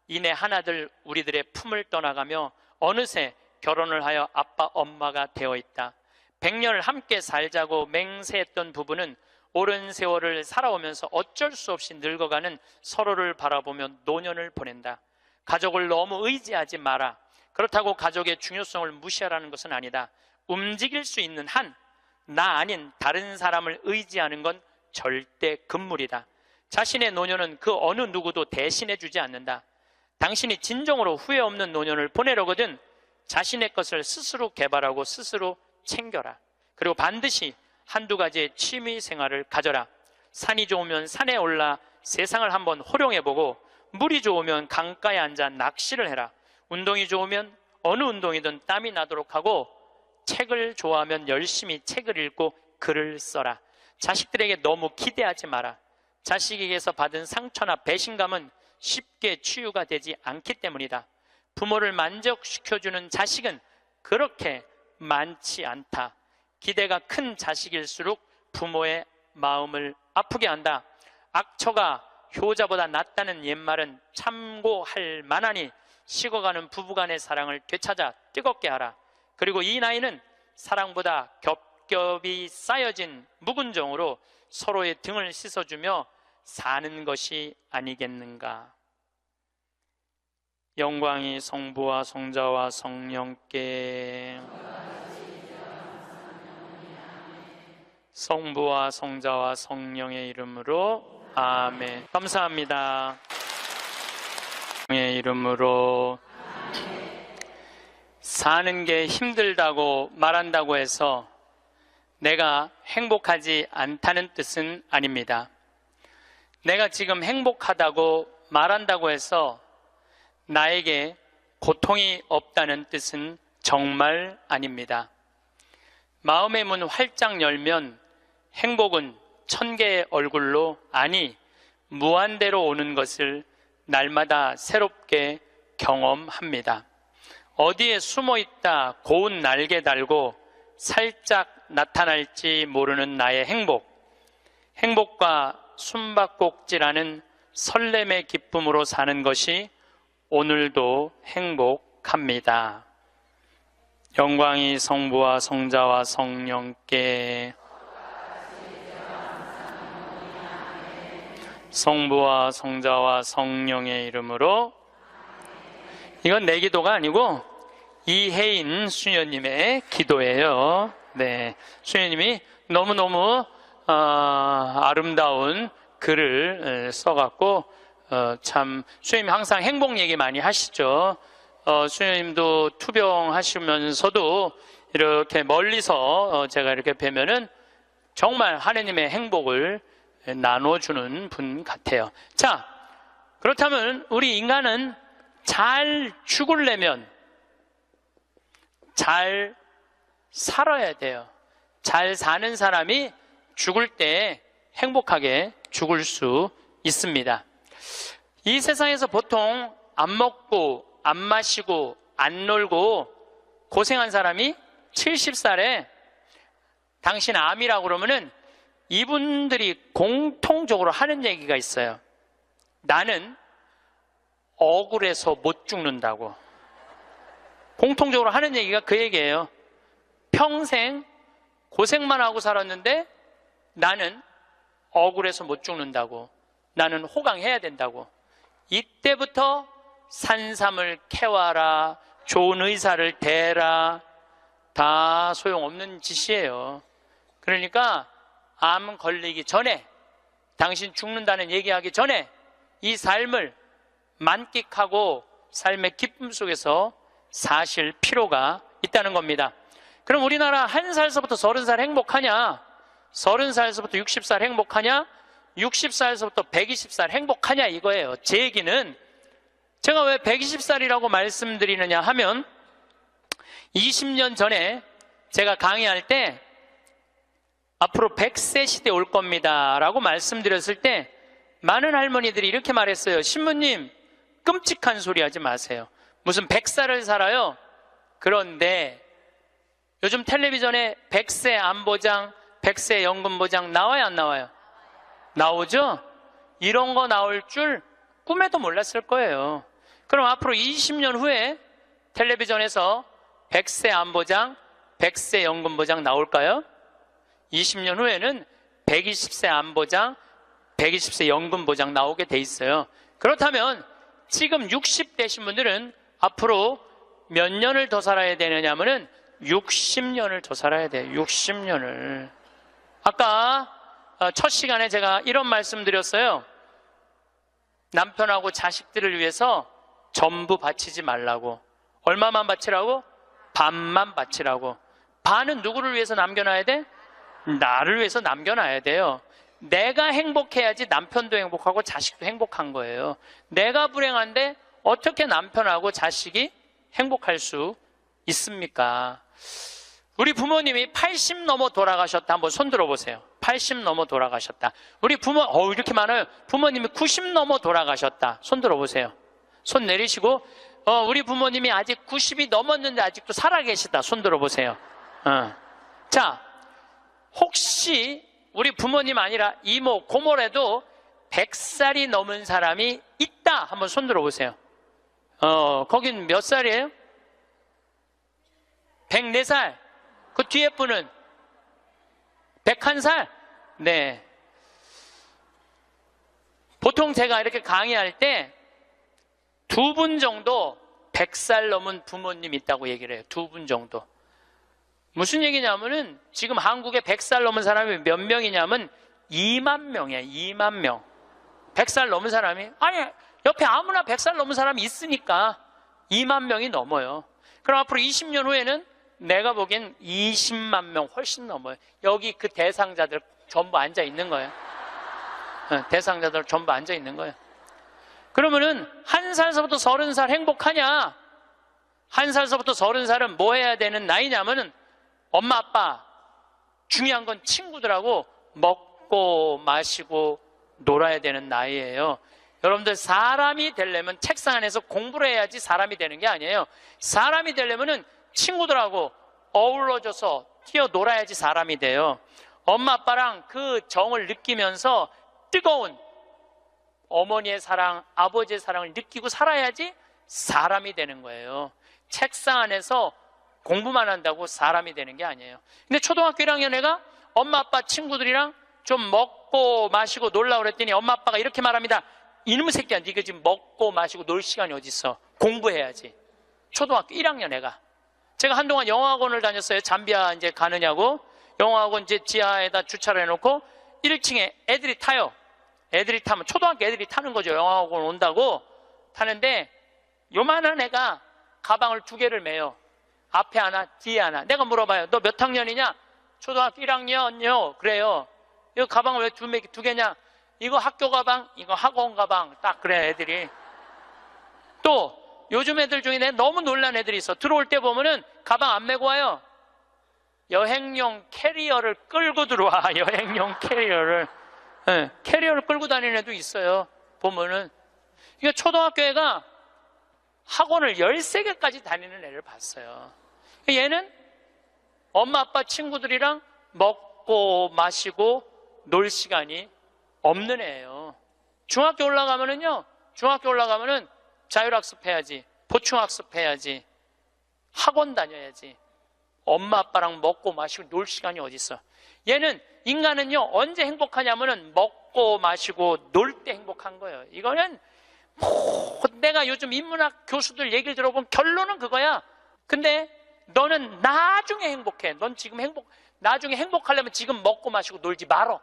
Speaker 1: 이내 하나둘 우리들의 품을 떠나가며 어느새 결혼을 하여 아빠 엄마가 되어 있다. 100년을 함께 살자고 맹세했던 부부는 오랜 세월을 살아오면서 어쩔 수 없이 늙어가는 서로를 바라보며 노년을 보낸다. 가족을 너무 의지하지 마라. 그렇다고 가족의 중요성을 무시하라는 것은 아니다. 움직일 수 있는 한 나 아닌 다른 사람을 의지하는 건 절대 금물이다. 자신의 노년은 그 어느 누구도 대신해 주지 않는다. 당신이 진정으로 후회 없는 노년을 보내려거든 자신의 것을 스스로 개발하고 스스로 챙겨라. 그리고 반드시 한두 가지의 취미 생활을 가져라. 산이 좋으면 산에 올라 세상을 한번 호령해보고, 물이 좋으면 강가에 앉아 낚시를 해라. 운동이 좋으면 어느 운동이든 땀이 나도록 하고, 책을 좋아하면 열심히 책을 읽고 글을 써라. 자식들에게 너무 기대하지 마라. 자식에게서 받은 상처나 배신감은 쉽게 치유가 되지 않기 때문이다. 부모를 만족시켜주는 자식은 그렇게 많지 않다. 기대가 큰 자식일수록 부모의 마음을 아프게 한다. 악처가 효자보다 낫다는 옛말은 참고할 만하니 식어가는 부부간의 사랑을 되찾아 뜨겁게 하라. 그리고 이 나이는 사랑보다 겹겹이 쌓여진 묵은 정으로 서로의 등을 씻어주며 사는 것이 아니겠는가. 영광이 성부와 성자와 성령께, 성부와 성자와 성령의 이름으로 아멘. 감사합니다. 의 이름으로. 사는 게 힘들다고 말한다고 해서 내가 행복하지 않다는 뜻은 아닙니다. 내가 지금 행복하다고 말한다고 해서 나에게 고통이 없다는 뜻은 정말 아닙니다. 마음의 문 활짝 열면 행복은 1000개의 얼굴로, 아니 무한대로 오는 것을 날마다 새롭게 경험합니다. 어디에 숨어있다 고운 날개 달고 살짝 나타날지 모르는 나의 행복, 행복과 숨바꼭질하는 설렘의 기쁨으로 사는 것이 오늘도 행복합니다. 영광이 성부와 성자와 성령께, 성부와 성자와 성령의 이름으로. 이건 내 기도가 아니고 이혜인 수녀님의 기도예요. 네, 수녀님이 너무너무 아름다운 글을 써갖고 참 수녀님이 항상 행복 얘기 많이 하시죠. 수녀님도 투병하시면서도 이렇게 멀리서 제가 이렇게 뵈면은 정말 하느님의 행복을 나눠주는 분 같아요. 자, 그렇다면 우리 인간은 잘 죽으려면 잘 살아야 돼요. 잘 사는 사람이 죽을 때 행복하게 죽을 수 있습니다. 이 세상에서 보통 안 먹고 안 마시고 안 놀고 고생한 사람이 70살에 당신 암이라고 그러면은 이분들이 공통적으로 하는 얘기가 있어요. 나는 억울해서 못 죽는다고. 공통적으로 하는 얘기가 그 얘기예요. 평생 고생만 하고 살았는데 나는 억울해서 못 죽는다고. 나는 호강해야 된다고. 이때부터 산삼을 캐와라, 좋은 의사를 대라, 다 소용없는 짓이에요. 그러니까 암 걸리기 전에, 당신 죽는다는 얘기하기 전에 이 삶을 만끽하고 삶의 기쁨 속에서 사실 필요가 있다는 겁니다. 그럼 우리나라 1살서부터 30살 행복하냐? 30살서부터 60살 행복하냐? 60살서부터 120살 행복하냐 이거예요. 제 얘기는 제가 왜 120살이라고 말씀드리느냐 하면 20년 전에 제가 강의할 때 앞으로 100세 시대 올 겁니다 라고 말씀드렸을 때 많은 할머니들이 이렇게 말했어요. 신부님, 끔찍한 소리 하지 마세요. 무슨 100살을 살아요? 그런데 요즘 텔레비전에 100세 안보장, 100세 연금보장 나와요, 안 나와요? 나오죠? 이런 거 나올 줄 꿈에도 몰랐을 거예요. 그럼 앞으로 20년 후에 텔레비전에서 100세 안보장, 100세 연금보장 나올까요? 20년 후에는 120세 안보장, 120세 연금보장 나오게 돼 있어요. 그렇다면 지금 60대신 분들은 앞으로 몇 년을 더 살아야 되느냐면은 60년을 더 살아야 돼요. 60년을. 아까 첫 시간에 제가 이런 말씀 드렸어요. 남편하고 자식들을 위해서 전부 바치지 말라고. 얼마만 바치라고? 반만 바치라고. 반은 누구를 위해서 남겨놔야 돼? 나를 위해서 남겨놔야 돼요. 내가 행복해야지 남편도 행복하고 자식도 행복한 거예요. 내가 불행한데 어떻게 남편하고 자식이 행복할 수 있습니까? 우리 부모님이 80 넘어 돌아가셨다. 한번 손 들어보세요. 80 넘어 돌아가셨다. 우리 부모, 이렇게 많아요. 부모님이 90 넘어 돌아가셨다. 손 들어보세요. 손 내리시고, 우리 부모님이 아직 90이 넘었는데 아직도 살아계시다. 손 들어보세요. 자, 혹시 우리 부모님 아니라 이모, 고모라도 100살이 넘은 사람이 있다. 한번 손 들어보세요. 거긴 몇 살이에요? 104살. 그 뒤에 분은 101살? 네. 보통 제가 이렇게 강의할 때 2분 정도 100살 넘은 부모님 있다고 얘기를 해요. 2분 정도. 무슨 얘기냐면은 지금 한국에 100살 넘은 사람이 몇 명이냐면 2만 명이에요. 2만 명. 100살 넘은 사람이, 아니, 옆에 아무나 100살 넘은 사람이 있으니까 2만 명이 넘어요. 그럼 앞으로 20년 후에는 내가 보기엔 20만 명 훨씬 넘어요. 여기 그 대상자들 전부 앉아 있는 거예요. 대상자들 전부 앉아 있는 거예요. 그러면은 1살서부터 30살 행복하냐? 1살서부터 30살은 뭐 해야 되는 나이냐면은 엄마 아빠 중요한 건 친구들하고 먹고 마시고 놀아야 되는 나이예요. 여러분들 사람이 되려면 책상 안에서 공부를 해야지 사람이 되는 게 아니에요. 사람이 되려면은 친구들하고 어우러져서 뛰어놀아야지 사람이 돼요. 엄마 아빠랑 그 정을 느끼면서 뜨거운 어머니의 사랑, 아버지의 사랑을 느끼고 살아야지 사람이 되는 거예요. 책상 안에서 공부만 한다고 사람이 되는 게 아니에요. 근데 초등학교 1학년 애가 엄마 아빠 친구들이랑 좀 먹고 마시고 놀라고 그랬더니 엄마 아빠가 이렇게 말합니다. 이놈의 새끼야, 네가 지금 먹고 마시고 놀 시간이 어디 있어? 공부해야지. 초등학교 1학년 애가. 제가 한동안 영어학원을 다녔어요. 잠비아 이제 가느냐고. 영어학원 이제 지하에다 주차를 해놓고 1층에 애들이 타요. 애들이 타면 초등학교 애들이 타는 거죠. 영어학원 온다고 타는데 요만한 애가 가방을 2개를 메요. 앞에 하나, 뒤에 하나. 내가 물어봐요. 너 몇 학년이냐? 초등학교 1학년요. 그래요. 이거 가방을 왜 2개냐? 이거 학교 가방, 이거 학원 가방. 딱 그래, 애들이. 또 요즘 애들 중에 내가 너무 놀란 애들이 있어. 들어올 때 보면은 가방 안 메고 와요. 여행용 캐리어를 끌고 들어와. 여행용 캐리어를. 네, 캐리어를 끌고 다니는 애도 있어요. 보면은. 이거 초등학교 애가 학원을 13개까지 다니는 애를 봤어요. 얘는 엄마 아빠 친구들이랑 먹고 마시고 놀 시간이 없는 애예요. 중학교 올라가면은요, 중학교 올라가면은 자율학습 해야지, 보충학습 해야지, 학원 다녀야지. 엄마 아빠랑 먹고 마시고 놀 시간이 어디 있어? 얘는 인간은요 언제 행복하냐면은 먹고 마시고 놀 때 행복한 거예요. 이거는 내가 요즘 인문학 교수들 얘기를 들어보면 결론은 그거야. 근데 너는 나중에 행복해. 넌 지금 나중에 행복하려면 지금 먹고 마시고 놀지 말어.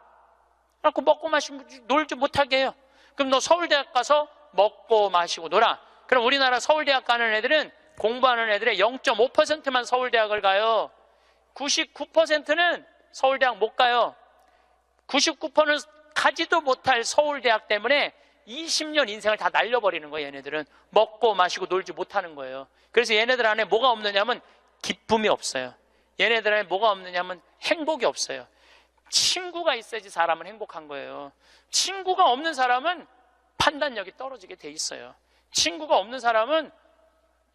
Speaker 1: 그래갖고 먹고 마시고 놀지 못하게 해요. 그럼 너 서울대학 가서 먹고 마시고 놀아. 그럼 우리나라 서울대학 가는 애들은 공부하는 애들의 0.5%만 서울대학을 가요. 99%는 서울대학 못 가요. 99%는 가지도 못할 서울대학 때문에 20년 인생을 다 날려버리는 거예요. 얘네들은 먹고 마시고 놀지 못하는 거예요. 그래서 얘네들 안에 뭐가 없느냐면 기쁨이 없어요. 얘네들 안에 뭐가 없느냐면 행복이 없어요. 친구가 있어야지 사람은 행복한 거예요. 친구가 없는 사람은 판단력이 떨어지게 돼 있어요. 친구가 없는 사람은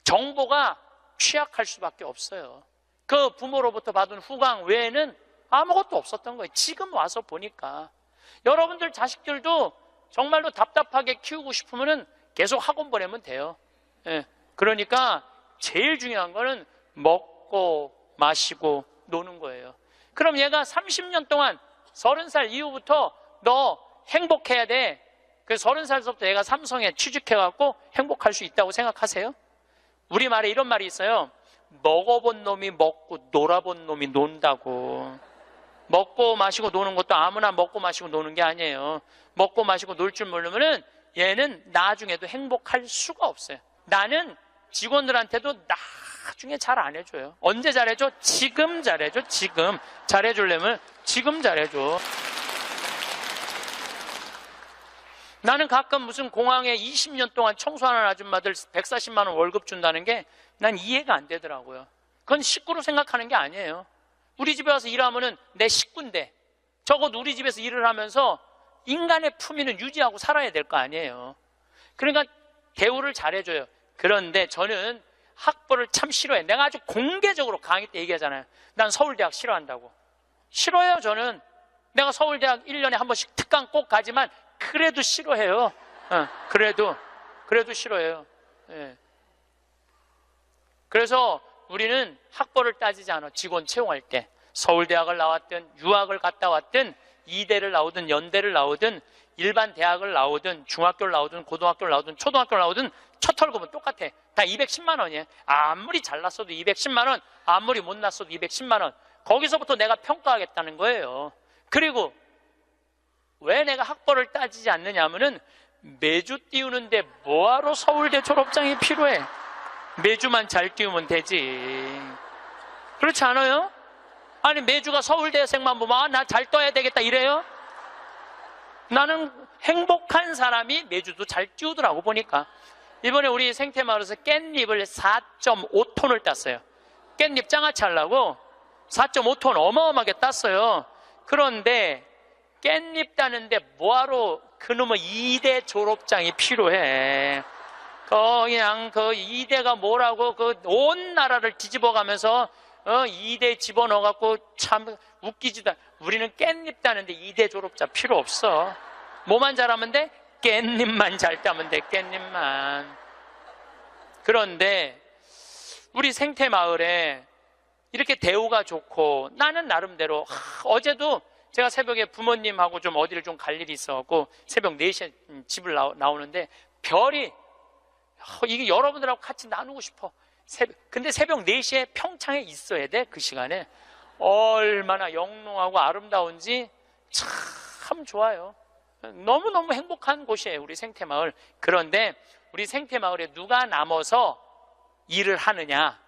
Speaker 1: 정보가 취약할 수밖에 없어요. 그 부모로부터 받은 후광 외에는 아무것도 없었던 거예요. 지금 와서 보니까. 여러분들 자식들도 정말로 답답하게 키우고 싶으면 계속 학원 보내면 돼요. 예. 그러니까 제일 중요한 거는 먹고 마시고 노는 거예요. 그럼 얘가 30년 동안 30살 이후부터 너 행복해야 돼. 그래서 30살부터 얘가 삼성에 취직해갖고 행복할 수 있다고 생각하세요? 우리말에 이런 말이 있어요. 먹어본 놈이 먹고 놀아본 놈이 논다고. 먹고 마시고 노는 것도 아무나 먹고 마시고 노는 게 아니에요. 먹고 마시고 놀 줄 모르면은 얘는 나중에도 행복할 수가 없어요. 나는 직원들한테도 나중에 잘 안 해줘요. 언제 잘해줘? 지금 잘해줘. 지금 잘해주려면 지금 잘해줘. 나는 가끔 무슨 공항에 20년 동안 청소하는 아줌마들 140만 원 월급 준다는 게 난 이해가 안 되더라고요. 그건 식구로 생각하는 게 아니에요. 우리 집에 와서 일하면은 내 식구인데 적어도 우리 집에서 일을 하면서 인간의 품위는 유지하고 살아야 될 거 아니에요. 그러니까 대우를 잘해줘요. 그런데 저는 학벌을 참 싫어해. 내가 아주 공개적으로 강의 때 얘기하잖아요. 난 서울대학 싫어한다고. 싫어요. 저는 내가 서울대학 1년에 한 번씩 특강 꼭 가지만 그래도 싫어해요. 그래도 싫어해요. 예. 그래서 우리는 학벌을 따지지 않아. 직원 채용할 때 서울대학을 나왔든 유학을 갔다 왔든 이대를 나오든 연대를 나오든 일반 대학을 나오든 중학교를 나오든 고등학교를 나오든 초등학교를 나오든 첫 월급은 똑같아. 다 210만 원이에요. 아무리 잘났어도 210만 원, 아무리 못났어도 210만 원. 거기서부터 내가 평가하겠다는 거예요. 그리고 왜 내가 학벌을 따지지 않느냐 하면은 매주 띄우는데 뭐하러 서울대 졸업장이 필요해? 매주만 잘 띄우면 되지. 그렇지 않아요? 아니 매주가 서울대생만 보면 나 잘 떠야 되겠다 이래요? 나는 행복한 사람이 매주도 잘 띄우더라고 보니까. 이번에 우리 생태마을에서 깻잎을 4.5톤을 땄어요. 깻잎 장아찌 하려고 4.5톤 어마어마하게 땄어요. 그런데 깻잎 따는데 뭐하러 그놈의 2대 졸업장이 필요해. 그냥 그 2대가 뭐라고 그 온 나라를 뒤집어 가면서 2대 집어넣어갖고 참 웃기지도 않아. 우리는 깻잎 따는데 2대 졸업자 필요 없어. 뭐만 잘하면 돼? 깻잎만 잘 따면 돼. 깻잎만. 그런데 우리 생태마을에 이렇게 대우가 좋고 나는 나름대로 어제도 제가 새벽에 부모님하고 좀 어디를 좀 갈 일이 있어갖고 새벽 4시에 집을 나오는데 별이 이게 여러분들하고 같이 나누고 싶어. 근데 새벽 4시에 평창에 있어야 돼. 그 시간에 얼마나 영롱하고 아름다운지 참 좋아요. 너무너무 행복한 곳이에요 우리 생태마을. 그런데 우리 생태마을에 누가 남아서 일을 하느냐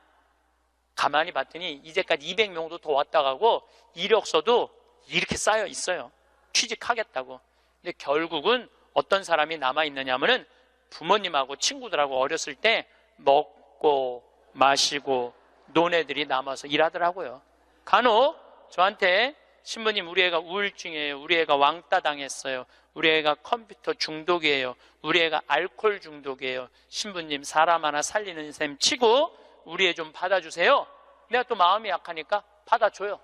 Speaker 1: 가만히 봤더니 이제까지 200명도 더 왔다 가고 이력서도 이렇게 쌓여 있어요. 취직하겠다고. 근데 결국은 어떤 사람이 남아있느냐 하면은 부모님하고 친구들하고 어렸을 때 먹고 마시고 논 애들이 남아서 일하더라고요. 간혹 저한테 신부님 우리 애가 우울증이에요. 우리 애가 왕따 당했어요. 우리 애가 컴퓨터 중독이에요. 우리 애가 알코올 중독이에요. 신부님 사람 하나 살리는 셈 치고 우리 애 좀 받아주세요. 내가 또 마음이 약하니까 받아줘요.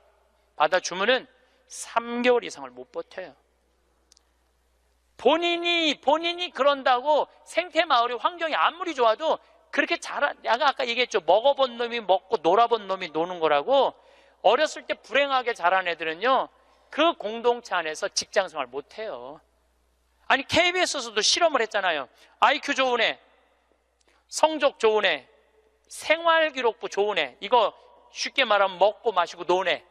Speaker 1: 받아주면은 3개월 이상을 못 버텨요. 본인이 그런다고 생태마을의 환경이 아무리 좋아도 그렇게 내가 아까 얘기했죠. 먹어본 놈이 먹고 놀아본 놈이 노는 거라고. 어렸을 때 불행하게 자란 애들은요 그 공동체 안에서 직장생활 못해요. 아니 KBS에서도 실험을 했잖아요. IQ 좋은 애, 성적 좋은 애, 생활기록부 좋은 애, 이거 쉽게 말하면 먹고 마시고 노는 애.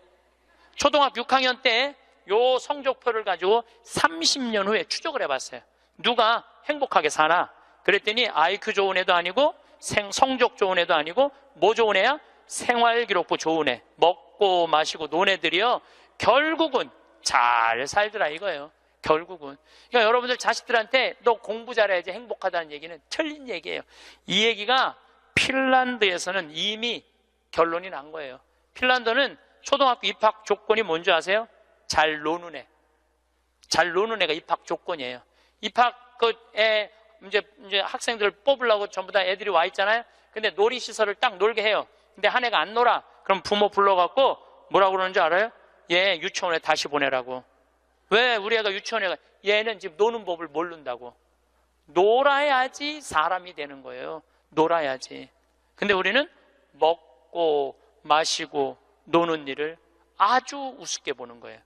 Speaker 1: 초등학교 6학년 때 요 성적표를 가지고 30년 후에 추적을 해봤어요. 누가 행복하게 사나? 그랬더니 IQ 좋은 애도 아니고 성적 좋은 애도 아니고 뭐 좋은 애야? 생활기록부 좋은 애, 먹고 마시고 논 애들이요 결국은 잘 살더라 이거예요. 결국은. 그러니까 여러분들 자식들한테 너 공부 잘해야지 행복하다는 얘기는 틀린 얘기예요. 이 얘기가 핀란드에서는 이미 결론이 난 거예요. 핀란드는 초등학교 입학 조건이 뭔지 아세요? 잘 노는 애. 잘 노는 애가 입학 조건이에요. 입학에 이제 학생들을 뽑으려고 전부 다 애들이 와 있잖아요. 근데 놀이시설을 딱 놀게 해요. 근데 한 애가 안 놀아. 그럼 부모 불러갖고 뭐라고 그러는지 알아요? 얘 유치원에 다시 보내라고. 왜 우리 애가 유치원에 가? 얘는 지금 노는 법을 모른다고. 놀아야지 사람이 되는 거예요. 놀아야지. 근데 우리는 먹고 마시고 노는 일을 아주 우습게 보는 거예요.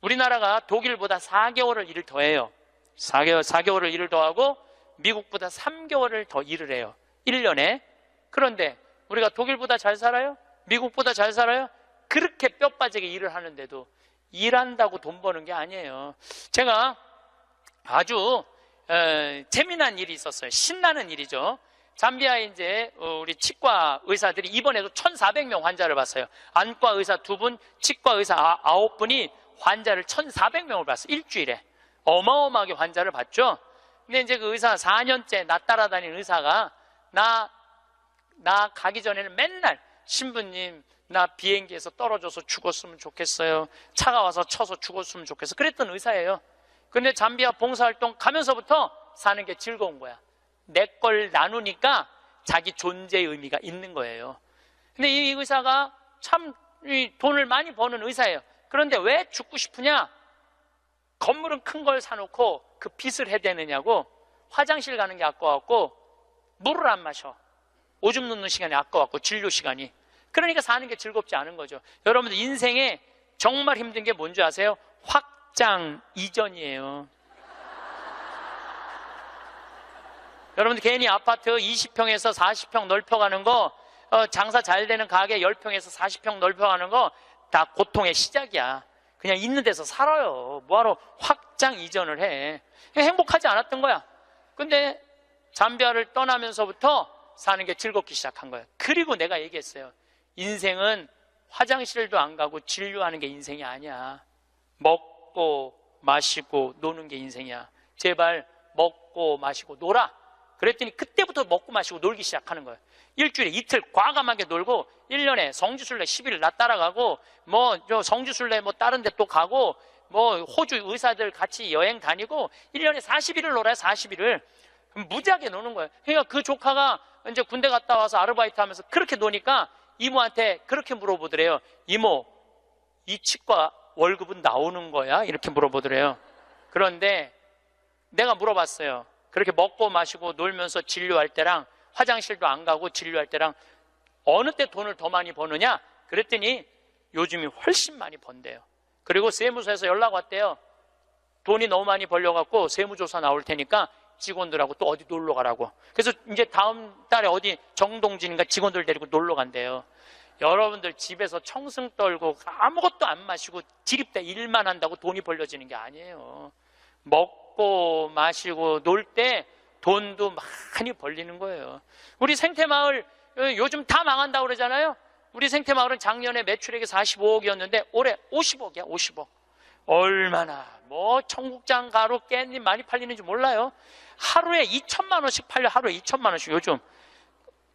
Speaker 1: 우리나라가 독일보다 4개월을 일을 더 해요. 4개월을 일을 더 하고 미국보다 3개월을 더 일을 해요. 1년에. 그런데 우리가 독일보다 잘 살아요? 미국보다 잘 살아요? 그렇게 뼈 빠지게 일을 하는데도 일한다고 돈 버는 게 아니에요. 제가 아주 재미난 일이 있었어요. 신나는 일이죠. 잠비아에 이제 우리 치과 의사들이 입원해서 1,400명 환자를 봤어요. 안과 의사 2분, 치과 의사 9분이 환자를 1,400명을 봤어요. 일주일에. 어마어마하게 환자를 봤죠. 근데 이제 그 의사 4년째 나 따라다니는 의사가 나 가기 전에는 맨날 신부님 나 비행기에서 떨어져서 죽었으면 좋겠어요. 차가 와서 쳐서 죽었으면 좋겠어. 그랬던 의사예요. 근데 잠비아 봉사활동 가면서부터 사는 게 즐거운 거야. 내 걸 나누니까 자기 존재의 의미가 있는 거예요. 근데 이 의사가 참 돈을 많이 버는 의사예요. 그런데 왜 죽고 싶으냐? 건물은 큰 걸 사놓고 그 빚을 해대느냐고. 화장실 가는 게 아까웠고 물을 안 마셔. 오줌 누는 시간이 아까웠고 진료 시간이. 그러니까 사는 게 즐겁지 않은 거죠. 여러분들 인생에 정말 힘든 게 뭔지 아세요? 확장 이전이에요. 여러분들 괜히 아파트 20평에서 40평 넓혀가는 거, 장사 잘 되는 가게 10평에서 40평 넓혀가는 거 다 고통의 시작이야. 그냥 있는 데서 살아요. 뭐하러 확장 이전을 해. 행복하지 않았던 거야. 근데 잠비아를 떠나면서부터 사는 게 즐겁기 시작한 거예요. 그리고 내가 얘기했어요. 인생은 화장실도 안 가고 진료하는 게 인생이 아니야. 먹고 마시고 노는 게 인생이야. 제발 먹고 마시고 놀아. 그랬더니 그때부터 먹고 마시고 놀기 시작하는 거예요. 일주일에 이틀 과감하게 놀고 1년에 성지순례 10일 나 따라가고 뭐 성지순례 뭐 다른 데 또 가고 뭐 호주 의사들 같이 여행 다니고 1년에 40일을 놀아요. 40일을 무지하게 노는 거예요. 그러니까 그 조카가 이제 군대 갔다 와서 아르바이트 하면서 그렇게 노니까 이모한테 그렇게 물어보더래요. 이모, 이 치과 월급은 나오는 거야? 이렇게 물어보더래요. 그런데 내가 물어봤어요. 그렇게 먹고 마시고 놀면서 진료할 때랑 화장실도 안 가고 진료할 때랑 어느 때 돈을 더 많이 버느냐? 그랬더니 요즘이 훨씬 많이 번대요. 그리고 세무서에서 연락 왔대요. 돈이 너무 많이 벌려갖고 세무조사 나올 테니까 직원들하고 또 어디 놀러 가라고. 그래서 이제 다음 달에 어디 정동진인가 직원들 데리고 놀러 간대요. 여러분들 집에서 청승 떨고 아무것도 안 마시고 지립대 일만 한다고 돈이 벌려지는 게 아니에요. 먹고 마시고 놀 때 돈도 많이 벌리는 거예요. 우리 생태마을 요즘 다 망한다고 그러잖아요. 우리 생태마을은 작년에 매출액이 45억이었는데 올해 50억이야. 50억. 얼마나 뭐 청국장 가루 깻잎 많이 팔리는지 몰라요. 하루에 2천만 원씩 팔려. 하루에 2천만 원씩. 요즘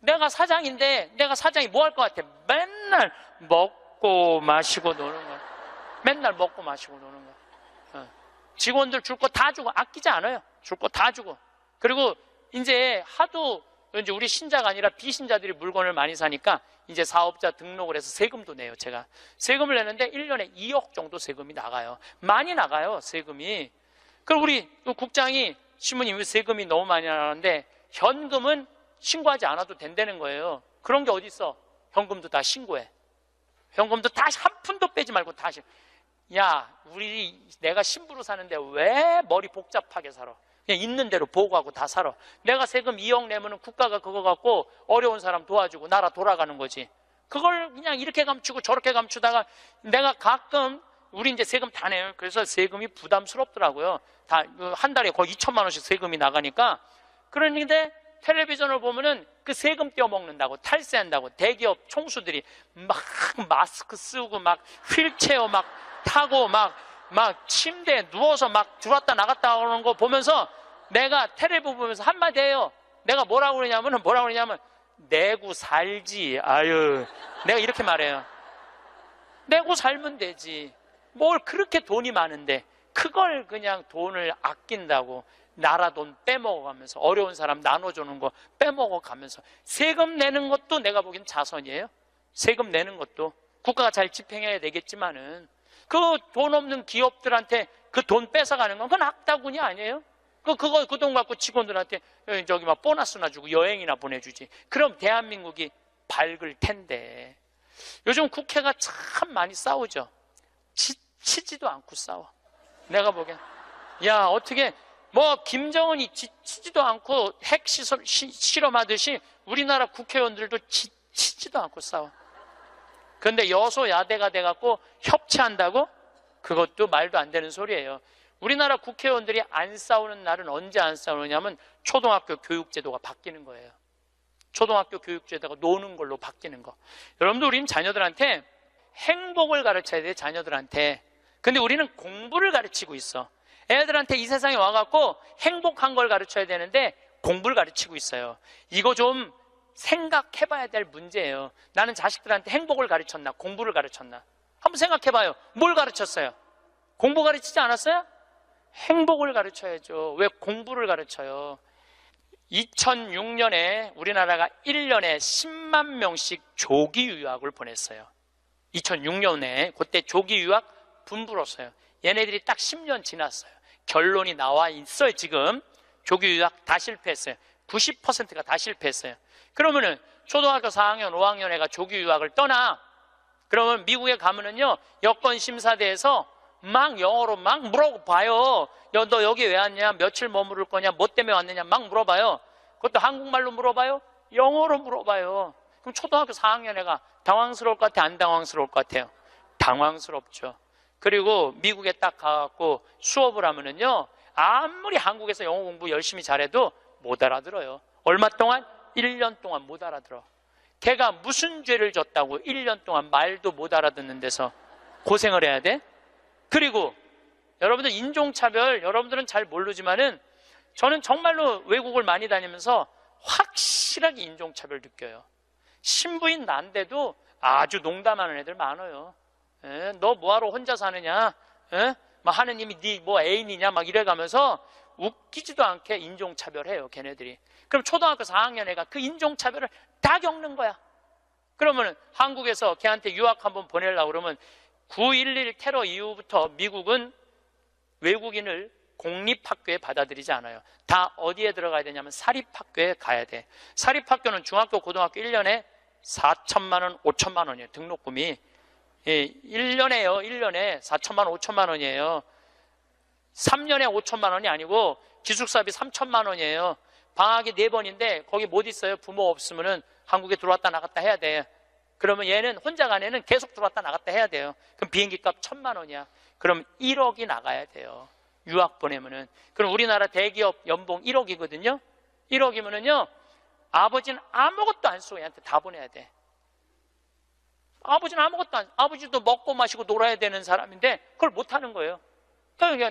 Speaker 1: 내가 사장인데 내가 사장이 뭐 할 것 같아? 맨날 먹고 마시고 노는 거야. 맨날 먹고 마시고 노는 거야. 직원들 줄 거 다 주고 아끼지 않아요. 줄 거 다 주고. 그리고 이제 하도 이제 우리 신자가 아니라 비신자들이 물건을 많이 사니까 이제 사업자 등록을 해서 세금도 내요. 제가 세금을 내는데 1년에 2억 정도 세금이 나가요. 많이 나가요. 세금이. 그럼 우리 국장이 신부님 왜 세금이 너무 많이 나가는데 현금은 신고하지 않아도 된다는 거예요. 그런 게 어디 있어? 현금도 다 신고해. 현금도 다 한 푼도 빼지 말고 다 신고. 야, 내가 신부로 사는데 왜 머리 복잡하게 살아? 그냥 있는 대로 보고하고 다 살아. 내가 세금 2억 내면은 국가가 그거 갖고 어려운 사람 도와주고 나라 돌아가는 거지. 그걸 그냥 이렇게 감추고 저렇게 감추다가 내가 가끔 우리 이제 세금 다 내요. 그래서 세금이 부담스럽더라고요. 다 한 달에 거의 2천만 원씩 세금이 나가니까. 그런데 텔레비전을 보면은 그 세금 떼어먹는다고 탈세한다고 대기업 총수들이 막 마스크 쓰고 막 휠체어 막 타고 막 침대에 누워서 막 들어왔다 나갔다 하는 거 보면서 내가 텔레비 보면서 한마디 해요. 내가 뭐라고 그러냐면 내고 살지. 아유, 내가 이렇게 말해요. 내고 살면 되지. 뭘 그렇게 돈이 많은데 그걸 그냥 돈을 아낀다고 나라 돈 빼먹어가면서 어려운 사람 나눠주는 거 빼먹어가면서 세금 내는 것도 내가 보기엔 자선이에요. 세금 내는 것도 국가가 잘 집행해야 되겠지만은 그 돈 없는 기업들한테 그 돈 뺏어가는 건 그건 악다군이 아니에요. 그 돈 갖고 직원들한테 저기 막 보너스나 주고 여행이나 보내주지. 그럼 대한민국이 밝을 텐데. 요즘 국회가 참 많이 싸우죠. 지치지도 않고 싸워. 내가 보기엔 야 어떻게 뭐 김정은이 지치지도 않고 핵 실험하듯이 우리나라 국회의원들도 지치지도 않고 싸워. 그런데 여소야대가 돼갖고 협치한다고? 그것도 말도 안 되는 소리예요. 우리나라 국회의원들이 안 싸우는 날은 언제 안 싸우느냐면 초등학교 교육제도가 바뀌는 거예요. 초등학교 교육제도가 노는 걸로 바뀌는 거. 여러분들, 우리는 자녀들한테 행복을 가르쳐야 돼, 자녀들한테. 근데 우리는 공부를 가르치고 있어. 애들한테 이 세상에 와갖고 행복한 걸 가르쳐야 되는데 공부를 가르치고 있어요. 이거 좀 생각해봐야 될 문제예요. 나는 자식들한테 행복을 가르쳤나, 공부를 가르쳤나? 한번 생각해봐요. 뭘 가르쳤어요? 공부 가르치지 않았어요? 행복을 가르쳐야죠. 왜 공부를 가르쳐요? 2006년에 우리나라가 1년에 10만 명씩 조기 유학을 보냈어요. 2006년에 그때 조기 유학 분불었어요. 얘네들이 딱 10년 지났어요. 결론이 나와 있어요. 지금 조기 유학 다 실패했어요. 90%가 다 실패했어요. 그러면은 초등학교 4학년, 5학년 애가 조기 유학을 떠나. 그러면 미국에 가면은요, 여권 심사대에서 막 영어로 막 물어봐요. 너 여기 왜 왔냐? 며칠 머무를 거냐? 뭐 때문에 왔느냐? 막 물어봐요. 그것도 한국말로 물어봐요? 영어로 물어봐요. 그럼 초등학교 4학년 애가 당황스러울 것 같아요? 안 당황스러울 것 같아요? 당황스럽죠. 그리고 미국에 딱 가갖고 수업을 하면은요, 아무리 한국에서 영어 공부 열심히 잘해도 못 알아들어요. 얼마 동안? 1년 동안 못 알아들어. 걔가 무슨 죄를 졌다고 1년 동안 말도 못 알아듣는 데서 고생을 해야 돼? 그리고 여러분들, 인종차별, 여러분들은 잘 모르지만은 저는 정말로 외국을 많이 다니면서 확실하게 인종차별 느껴요. 신부인 난데도 아주 농담하는 애들 많아요. 너 뭐하러 혼자 사느냐? 막 하느님이 네 뭐 애인이냐? 막 이래가면서 웃기지도 않게 인종차별해요, 걔네들이. 그럼 초등학교 4학년 애가 그 인종차별을 다 겪는 거야. 그러면 한국에서 걔한테 유학 한번 보내려고 그러면 9.11 테러 이후부터 미국은 외국인을 공립학교에 받아들이지 않아요. 다 어디에 들어가야 되냐면 사립학교에 가야 돼. 사립학교는 중학교, 고등학교 1년에 4천만 원, 5천만 원이에요. 등록금이. 1년에요. 1년에 4천만 원, 5천만 원이에요. 3년에 5천만 원이 아니고 기숙사비 3천만 원이에요. 방학이 4번인데 거기 못 있어요. 부모 없으면은 한국에 들어왔다 나갔다 해야 돼. 그러면 얘는 혼자 간 애는 계속 들어왔다 나갔다 해야 돼요. 그럼 비행기 값 1,000만 원이야. 그럼 1억이 나가야 돼요. 유학 보내면은. 그럼 우리나라 대기업 연봉 1억이거든요. 1억이면은요, 아버지는 아무것도 안 쓰고 얘한테 다 보내야 돼. 아버지는 아무것도 안, 아버지도 먹고 마시고 놀아야 되는 사람인데 그걸 못 하는 거예요. 그러니까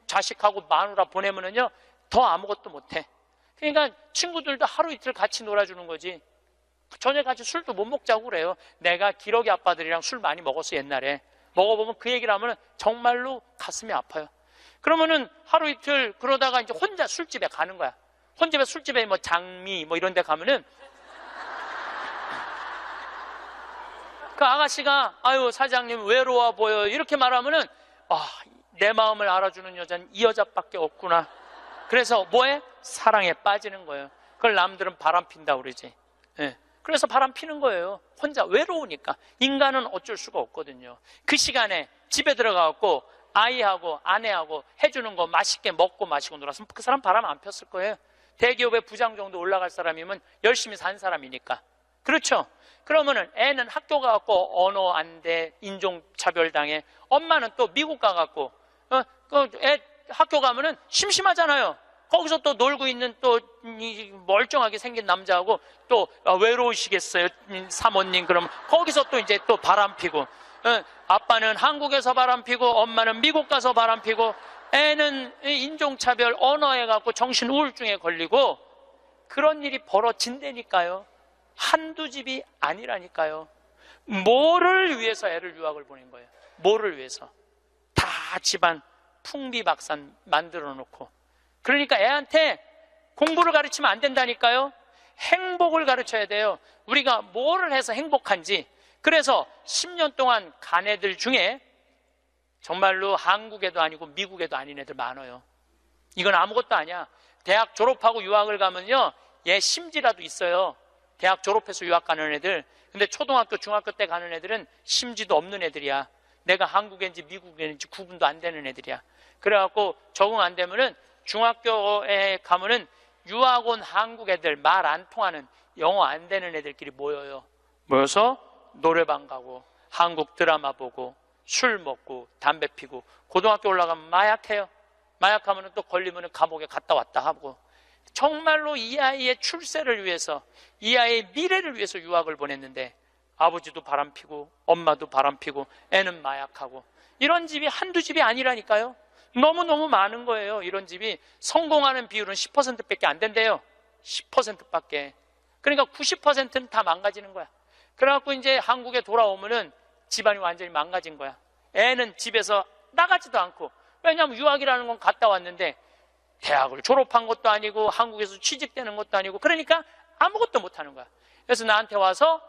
Speaker 1: 자식하고 마누라 보내면은요, 더 아무것도 못 해. 그러니까 친구들도 하루 이틀 같이 놀아주는 거지. 저녁 같이 술도 못 먹자고 그래요. 내가 기러기 아빠들이랑 술 많이 먹었어, 옛날에. 먹어보면 그 얘기를 하면 정말로 가슴이 아파요. 그러면은 하루 이틀 그러다가 이제 혼자 술집에 가는 거야. 혼자 술집에 뭐 장미 뭐 이런 데 가면은 그 아가씨가 아유 사장님 외로워 보여 이렇게 말하면은 내 마음을 알아주는 여자는 이 여자밖에 없구나. 그래서 뭐해? 사랑에 빠지는 거예요. 그걸 남들은 바람 핀다 그러지. 예. 그래서 바람 피는 거예요. 혼자 외로우니까. 인간은 어쩔 수가 없거든요. 그 시간에 집에 들어가갖고 아이하고 아내하고 해주는 거 맛있게 먹고 마시고 놀았으면 그 사람 바람 안 폈을 거예요. 대기업의 부장 정도 올라갈 사람이면 열심히 산 사람이니까. 그렇죠? 그러면은 애는 학교 가갖고 언어 안 돼, 인종차별 당해. 엄마는 또 미국 가갖고 애 학교 가면은 심심하잖아요. 거기서 또 놀고 있는 또 멀쩡하게 생긴 남자하고 또 외로우시겠어요, 사모님. 그럼 거기서 또 이제 또 바람 피고, 아빠는 한국에서 바람 피고 엄마는 미국 가서 바람 피고 애는 인종차별 언어에 갖고 정신 우울증에 걸리고 그런 일이 벌어진다니까요. 한두 집이 아니라니까요. 뭐를 위해서 애를 유학을 보낸 거예요? 뭐를 위해서? 다 집안 풍비박산 만들어 놓고. 그러니까 애한테 공부를 가르치면 안 된다니까요. 행복을 가르쳐야 돼요. 우리가 뭐를 해서 행복한지. 그래서 10년 동안 간 애들 중에 정말로 한국에도 아니고 미국에도 아닌 애들 많아요. 이건 아무것도 아니야. 대학 졸업하고 유학을 가면요, 얘 심지라도 있어요. 대학 졸업해서 유학 가는 애들. 근데 초등학교, 중학교 때 가는 애들은 심지도 없는 애들이야. 내가 한국인지 미국인지 구분도 안 되는 애들이야. 그래갖고 적응 안 되면은 중학교에 가면은 유학 온 한국 애들, 말 안 통하는, 영어 안 되는 애들끼리 모여요. 모여서 노래방 가고 한국 드라마 보고 술 먹고 담배 피고, 고등학교 올라가면 마약해요. 마약하면 또 걸리면 감옥에 갔다 왔다 하고, 정말로 이 아이의 출세를 위해서, 이 아이의 미래를 위해서 유학을 보냈는데 아버지도 바람피고 엄마도 바람피고 애는 마약하고, 이런 집이 한두 집이 아니라니까요. 너무너무 많은 거예요. 이런 집이 성공하는 비율은 10%밖에 안 된대요. 10%밖에. 그러니까 90%는 다 망가지는 거야. 그래갖고 이제 한국에 돌아오면은 집안이 완전히 망가진 거야. 애는 집에서 나가지도 않고, 왜냐하면 유학이라는 건 갔다 왔는데 대학을 졸업한 것도 아니고 한국에서 취직되는 것도 아니고, 그러니까 아무것도 못하는 거야. 그래서 나한테 와서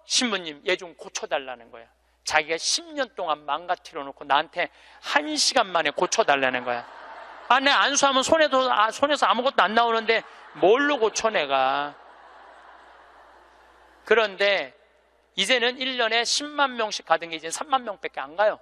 Speaker 1: 신부님 얘 좀 고쳐달라는 거야. 자기가 10년 동안 망가뜨려 놓고 나한테 1시간 만에 고쳐달라는 거야. 아, 내 안수하면 손에서 아무것도 안 나오는데 뭘로 고쳐 내가. 그런데 이제는 1년에 10만 명씩 가던 게 이제 3만 명밖에 안 가요.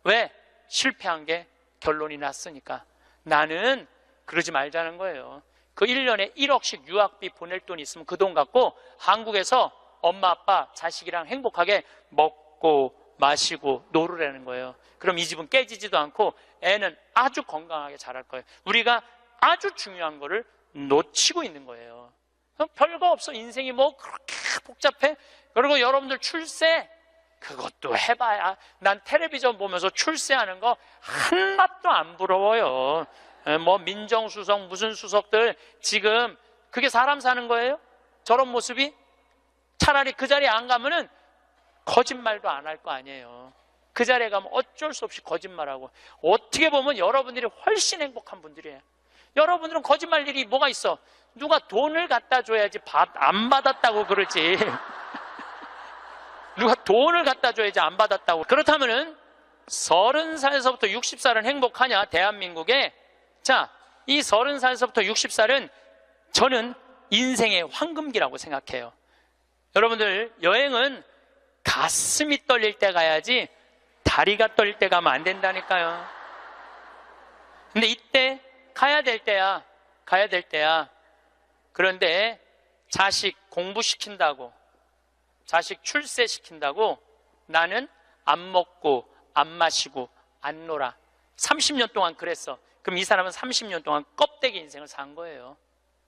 Speaker 1: 왜? 실패한 게 결론이 났으니까. 나는 그러지 말자는 거예요. 그 1년에 1억씩 유학비 보낼 돈이 있으면 그 돈 갖고 한국에서 엄마 아빠 자식이랑 행복하게 먹고 마시고 놀으라는 거예요. 그럼 이 집은 깨지지도 않고 애는 아주 건강하게 자랄 거예요. 우리가 아주 중요한 거를 놓치고 있는 거예요. 별거 없어. 인생이 뭐 그렇게 복잡해? 그리고 여러분들 출세, 그것도 해봐야. 난 텔레비전 보면서 출세하는 거 한낱도 안 부러워요. 뭐 민정수석 무슨 수석들 지금 그게 사람 사는 거예요? 저런 모습이? 차라리 그 자리에 안 가면은 거짓말도 안 할 거 아니에요. 그 자리에 가면 어쩔 수 없이 거짓말하고. 어떻게 보면 여러분들이 훨씬 행복한 분들이에요. 여러분들은 거짓말 일이 뭐가 있어? 누가 돈을 갖다 줘야지 안 받았다고 그러지. 누가 돈을 갖다 줘야지 안 받았다고. 그렇다면은 30살에서부터 60살은 행복하냐? 대한민국에. 자, 이 30살에서부터 60살은 저는 인생의 황금기라고 생각해요. 여러분들, 여행은 가슴이 떨릴 때 가야지 다리가 떨릴 때 가면 안 된다니까요. 근데 이때 가야 될 때야. 가야 될 때야. 그런데 자식 공부시킨다고, 자식 출세시킨다고 나는 안 먹고 안 마시고 안 놀아. 30년 동안 그랬어. 그럼 이 사람은 30년 동안 껍데기 인생을 산 거예요.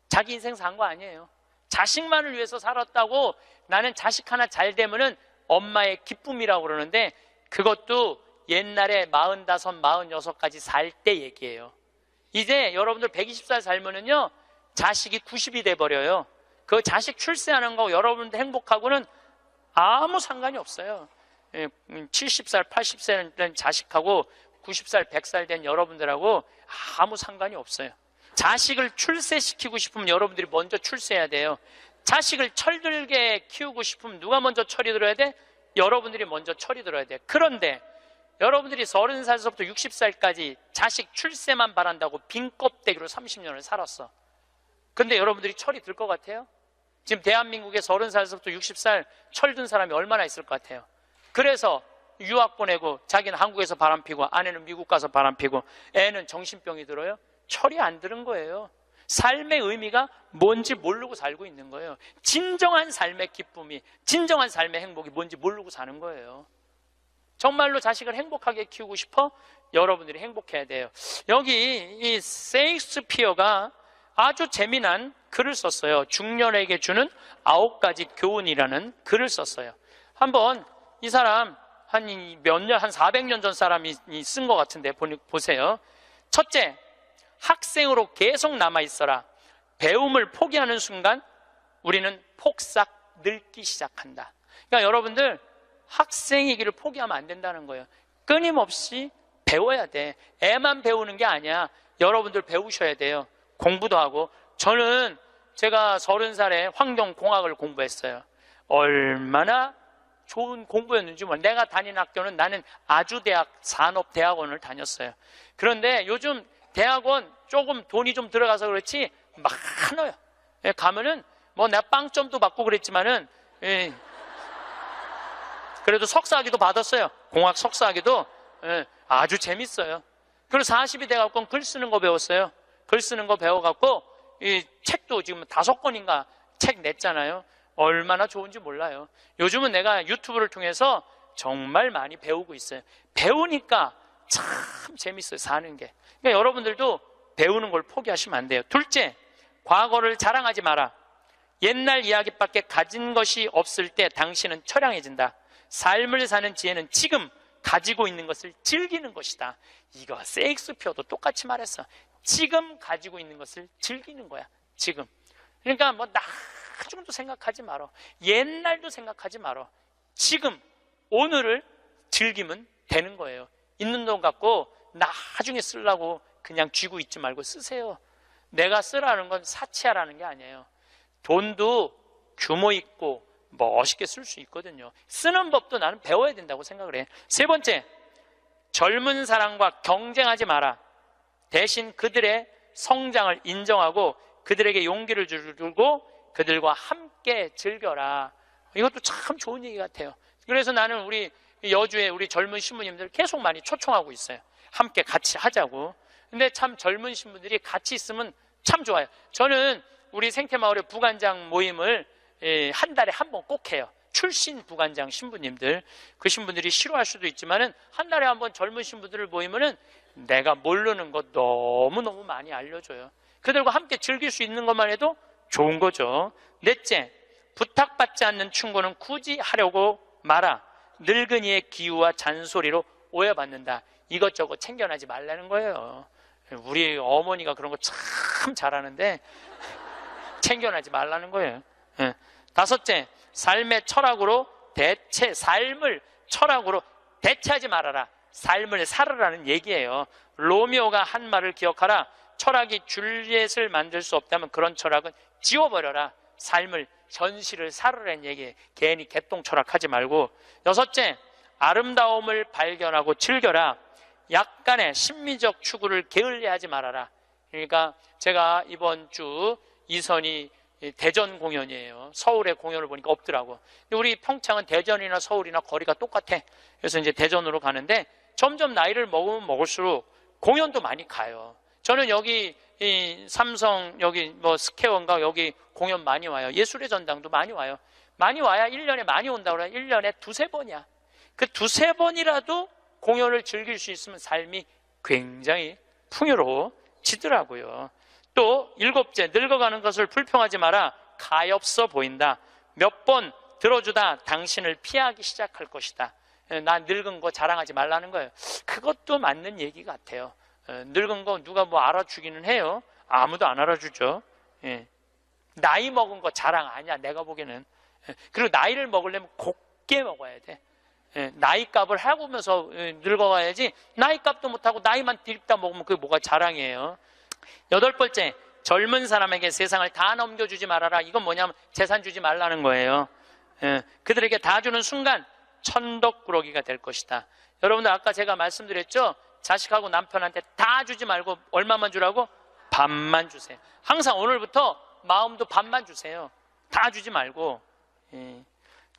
Speaker 1: 자기 인생 산 거 아니에요. 자식만을 위해서 살았다고. 나는 자식 하나 잘 되면은 엄마의 기쁨이라고 그러는데, 그것도 옛날에 45, 46까지 살 때 얘기예요. 이제 여러분들 120살 살면은요, 자식이 90이 돼버려요. 그 자식 출세하는 거 여러분들 행복하고는 아무 상관이 없어요. 70살, 80살 된 자식하고 90살, 100살 된 여러분들하고 아무 상관이 없어요. 자식을 출세시키고 싶으면 여러분들이 먼저 출세해야 돼요. 자식을 철들게 키우고 싶으면 누가 먼저 철이 들어야 돼? 여러분들이 먼저 철이 들어야 돼. 그런데 여러분들이 30살에서부터 60살까지 자식 출세만 바란다고 빈 껍데기로 30년을 살았어. 근데 여러분들이 철이 들 것 같아요? 지금 대한민국에 30살에서부터 60살 철든 사람이 얼마나 있을 것 같아요? 그래서 유학 보내고 자기는 한국에서 바람피고 아내는 미국 가서 바람피고 애는 정신병이 들어요? 철이 안 드는 거예요. 삶의 의미가 뭔지 모르고 살고 있는 거예요. 진정한 삶의 기쁨이, 진정한 삶의 행복이 뭔지 모르고 사는 거예요. 정말로 자식을 행복하게 키우고 싶어? 여러분들이 행복해야 돼요. 여기 이 세익스피어가 아주 재미난 글을 썼어요. 중년에게 주는 9가지 교훈이라는 글을 썼어요. 한번 이 사람 한 400년 전 사람이 쓴 것 같은데 보세요. 첫째, 학생으로 계속 남아있어라. 배움을 포기하는 순간 우리는 폭삭 늙기 시작한다. 그러니까 여러분들 학생이기를 포기하면 안 된다는 거예요. 끊임없이 배워야 돼. 애만 배우는 게 아니야. 여러분들 배우셔야 돼요. 공부도 하고. 저는 제가 30살에 환경공학을 공부했어요. 얼마나 좋은 공부였는지 몰라요. 내가 다닌 학교는 나는 아주대학 산업대학원을 다녔어요. 그런데 요즘 대학원 조금 돈이 좀 들어가서 그렇지 많아요. 가면은 뭐 내가 빵점도 받고 그랬지만은 그래도 석사학위도 받았어요. 공학 석사학위도 아주 재밌어요. 그리고 40이 돼갖고 글 쓰는 거 배웠어요. 글 쓰는 거 배워갖고 이 책도 지금 5권인가 책 냈잖아요. 얼마나 좋은지 몰라요. 요즘은 내가 유튜브를 통해서 정말 많이 배우고 있어요. 배우니까 참 재밌어요, 사는 게. 그러니까 여러분들도 배우는 걸 포기하시면 안 돼요. 둘째, 과거를 자랑하지 마라. 옛날 이야기밖에 가진 것이 없을 때 당신은 처량해진다. 삶을 사는 지혜는 지금 가지고 있는 것을 즐기는 것이다. 이거 세익스피어도 똑같이 말했어. 지금 가지고 있는 것을 즐기는 거야. 지금. 그러니까 뭐 나중도 생각하지 말어. 옛날도 생각하지 말어. 지금 오늘을 즐기면 되는 거예요. 있는 돈 갖고 나중에 쓰려고 그냥 쥐고 있지 말고 쓰세요. 내가 쓰라는 건 사치하라는 게 아니에요. 돈도 규모 있고 멋있게 쓸 수 있거든요. 쓰는 법도 나는 배워야 된다고 생각을 해. 세 번째, 젊은 사람과 경쟁하지 마라. 대신 그들의 성장을 인정하고 그들에게 용기를 주고 그들과 함께 즐겨라. 이것도 참 좋은 얘기 같아요. 그래서 나는 우리 여주에 우리 젊은 신부님들 계속 많이 초청하고 있어요. 함께 같이 하자고. 근데 참 젊은 신부들이 같이 있으면 참 좋아요. 저는 우리 생태마을의 부관장 모임을 한 달에 한 번 꼭 해요. 출신 부관장 신부님들, 그 신부들이 싫어할 수도 있지만은 한 달에 한 번 젊은 신부들을 모이면은 내가 모르는 것 너무너무 많이 알려줘요. 그들과 함께 즐길 수 있는 것만 해도 좋은 거죠. 넷째, 부탁받지 않는 충고는 굳이 하려고 마라. 늙은이의 기우와 잔소리로 오해받는다. 이것저것 챙겨나지 말라는 거예요. 우리 어머니가 그런 거 참 잘하는데 챙겨나지 말라는 거예요. 다섯째, 삶의 철학으로 삶을 철학으로 대체하지 말아라. 삶을 살으라는 얘기예요. 로미오가 한 말을 기억하라. 철학이 줄리엣을 만들 수 없다면 그런 철학은 지워버려라. 삶을, 현실을 살으라는 얘기예요. 괜히 개똥 철학하지 말고. 여섯째, 아름다움을 발견하고 즐겨라. 약간의 심미적 추구를 게을리하지 말아라. 그러니까 제가 이번 주 이선이 대전 공연이에요. 서울의 공연을 보니까 없더라고. 우리 평창은 대전이나 서울이나 거리가 똑같아. 그래서 이제 대전으로 가는데 점점 나이를 먹으면 먹을수록 공연도 많이 가요. 저는 여기 삼성 여기 뭐 스퀘어인가 여기 공연 많이 와요. 예술의 전당도 많이 와요. 많이 와야 1년에 많이 온다고 그래요. 1년에 2-3번이야. 그 2-3번이라도 공연을 즐길 수 있으면 삶이 굉장히 풍요로워지더라고요. 또 일곱째, 늙어가는 것을 불평하지 마라. 가엾어 보인다. 몇 번 들어주다 당신을 피하기 시작할 것이다. 나 늙은 거 자랑하지 말라는 거예요. 그것도 맞는 얘기 같아요. 늙은 거 누가 뭐 알아주기는 해요. 아무도 안 알아주죠. 나이 먹은 거 자랑 아니야, 내가 보기에는. 그리고 나이를 먹으려면 곱게 먹어야 돼. 나이값을 하고면서 늙어가야지. 나이값도 못하고 나이만 들다 먹으면 그게 뭐가 자랑이에요. 여덟 번째, 젊은 사람에게 세상을 다 넘겨주지 말아라. 이건 뭐냐면 재산 주지 말라는 거예요. 그들에게 다 주는 순간 천덕꾸러기가 될 것이다. 여러분들 아까 제가 말씀드렸죠? 자식하고 남편한테 다 주지 말고 얼마만 주라고? 반만 주세요. 항상 오늘부터 마음도 반만 주세요. 다 주지 말고.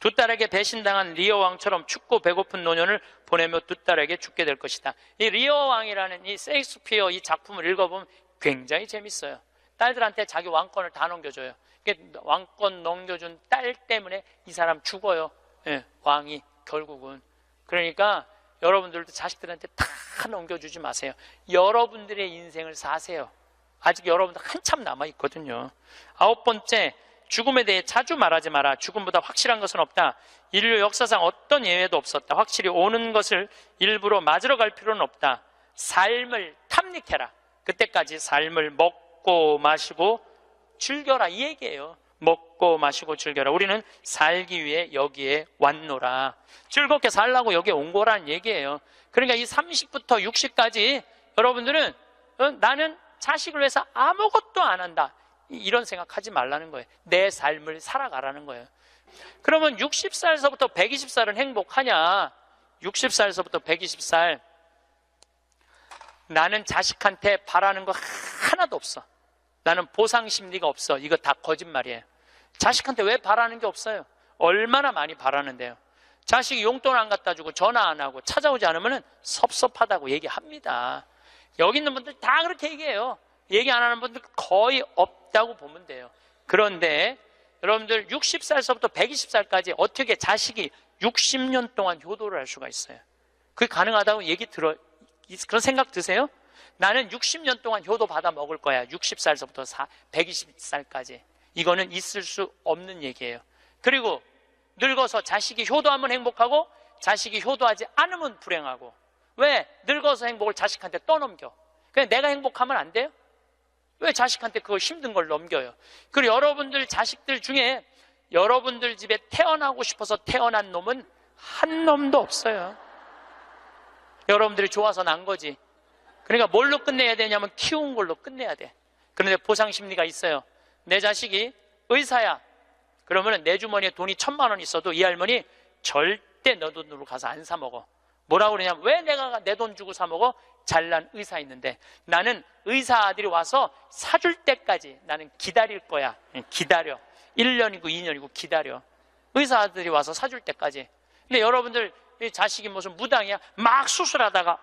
Speaker 1: 두 딸에게 배신당한 리어 왕처럼 춥고 배고픈 노년을 보내며 두 딸에게 죽게 될 것이다. 이 리어 왕이라는 이 셰익스피어 이 작품을 읽어보면 굉장히 재밌어요. 딸들한테 자기 왕권을 다 넘겨줘요. 왕권 넘겨준 딸 때문에 이 사람 죽어요. 왕이 결국은. 그러니까 여러분들도 자식들한테 다 넘겨주지 마세요. 여러분들의 인생을 사세요. 아직 여러분들 한참 남아있거든요. 아홉 번째, 죽음에 대해 자주 말하지 마라. 죽음보다 확실한 것은 없다. 인류 역사상 어떤 예외도 없었다. 확실히 오는 것을 일부러 맞으러 갈 필요는 없다. 삶을 탐닉해라. 그때까지 삶을 먹고 마시고 즐겨라, 이 얘기예요. 먹고 마시고 즐겨라. 우리는 살기 위해 여기에 왔노라. 즐겁게 살라고 여기에 온 거라는 얘기예요. 그러니까 이 30부터 60까지 여러분들은 나는 자식을 위해서 아무것도 안 한다, 이런 생각하지 말라는 거예요. 내 삶을 살아가라는 거예요. 그러면 60살서부터 120살은 행복하냐? 60살서부터 120살 나는 자식한테 바라는 거 하나도 없어. 나는 보상 심리가 없어. 이거 다 거짓말이에요. 자식한테 왜 바라는 게 없어요? 얼마나 많이 바라는데요. 자식이 용돈 안 갖다 주고 전화 안 하고 찾아오지 않으면 섭섭하다고 얘기합니다. 여기 있는 분들 다 그렇게 얘기해요. 얘기 안 하는 분들 거의 없다고 보면 돼요. 그런데 여러분들 60살서부터 120살까지 어떻게 자식이 60년 동안 효도를 할 수가 있어요? 그게 가능하다고 그런 생각 드세요? 나는 60년 동안 효도 받아 먹을 거야. 60살서부터 120살까지. 이거는 있을 수 없는 얘기예요. 그리고 늙어서 자식이 효도하면 행복하고 자식이 효도하지 않으면 불행하고. 왜? 늙어서 행복을 자식한테 떠넘겨. 그냥 내가 행복하면 안 돼요? 왜 자식한테 그걸 힘든 걸 넘겨요? 그리고 여러분들 자식들 중에 여러분들 집에 태어나고 싶어서 태어난 놈은 한 놈도 없어요. 여러분들이 좋아서 난 거지. 그러니까 뭘로 끝내야 되냐면 키운 걸로 끝내야 돼. 그런데 보상 심리가 있어요. 내 자식이 의사야. 그러면 내 주머니에 돈이 1,000만 원 있어도 이 할머니 절대 너 돈으로 가서 안 사 먹어. 뭐라고 그러냐면 왜 내가 내 돈 주고 사 먹어? 잘난 의사 있는데 나는 의사 아들이 와서 사줄 때까지 나는 기다릴 거야. 기다려. 1년이고 2년이고 기다려. 의사 아들이 와서 사줄 때까지. 근데 여러분들 자식이 무슨 무당이야? 막 수술하다가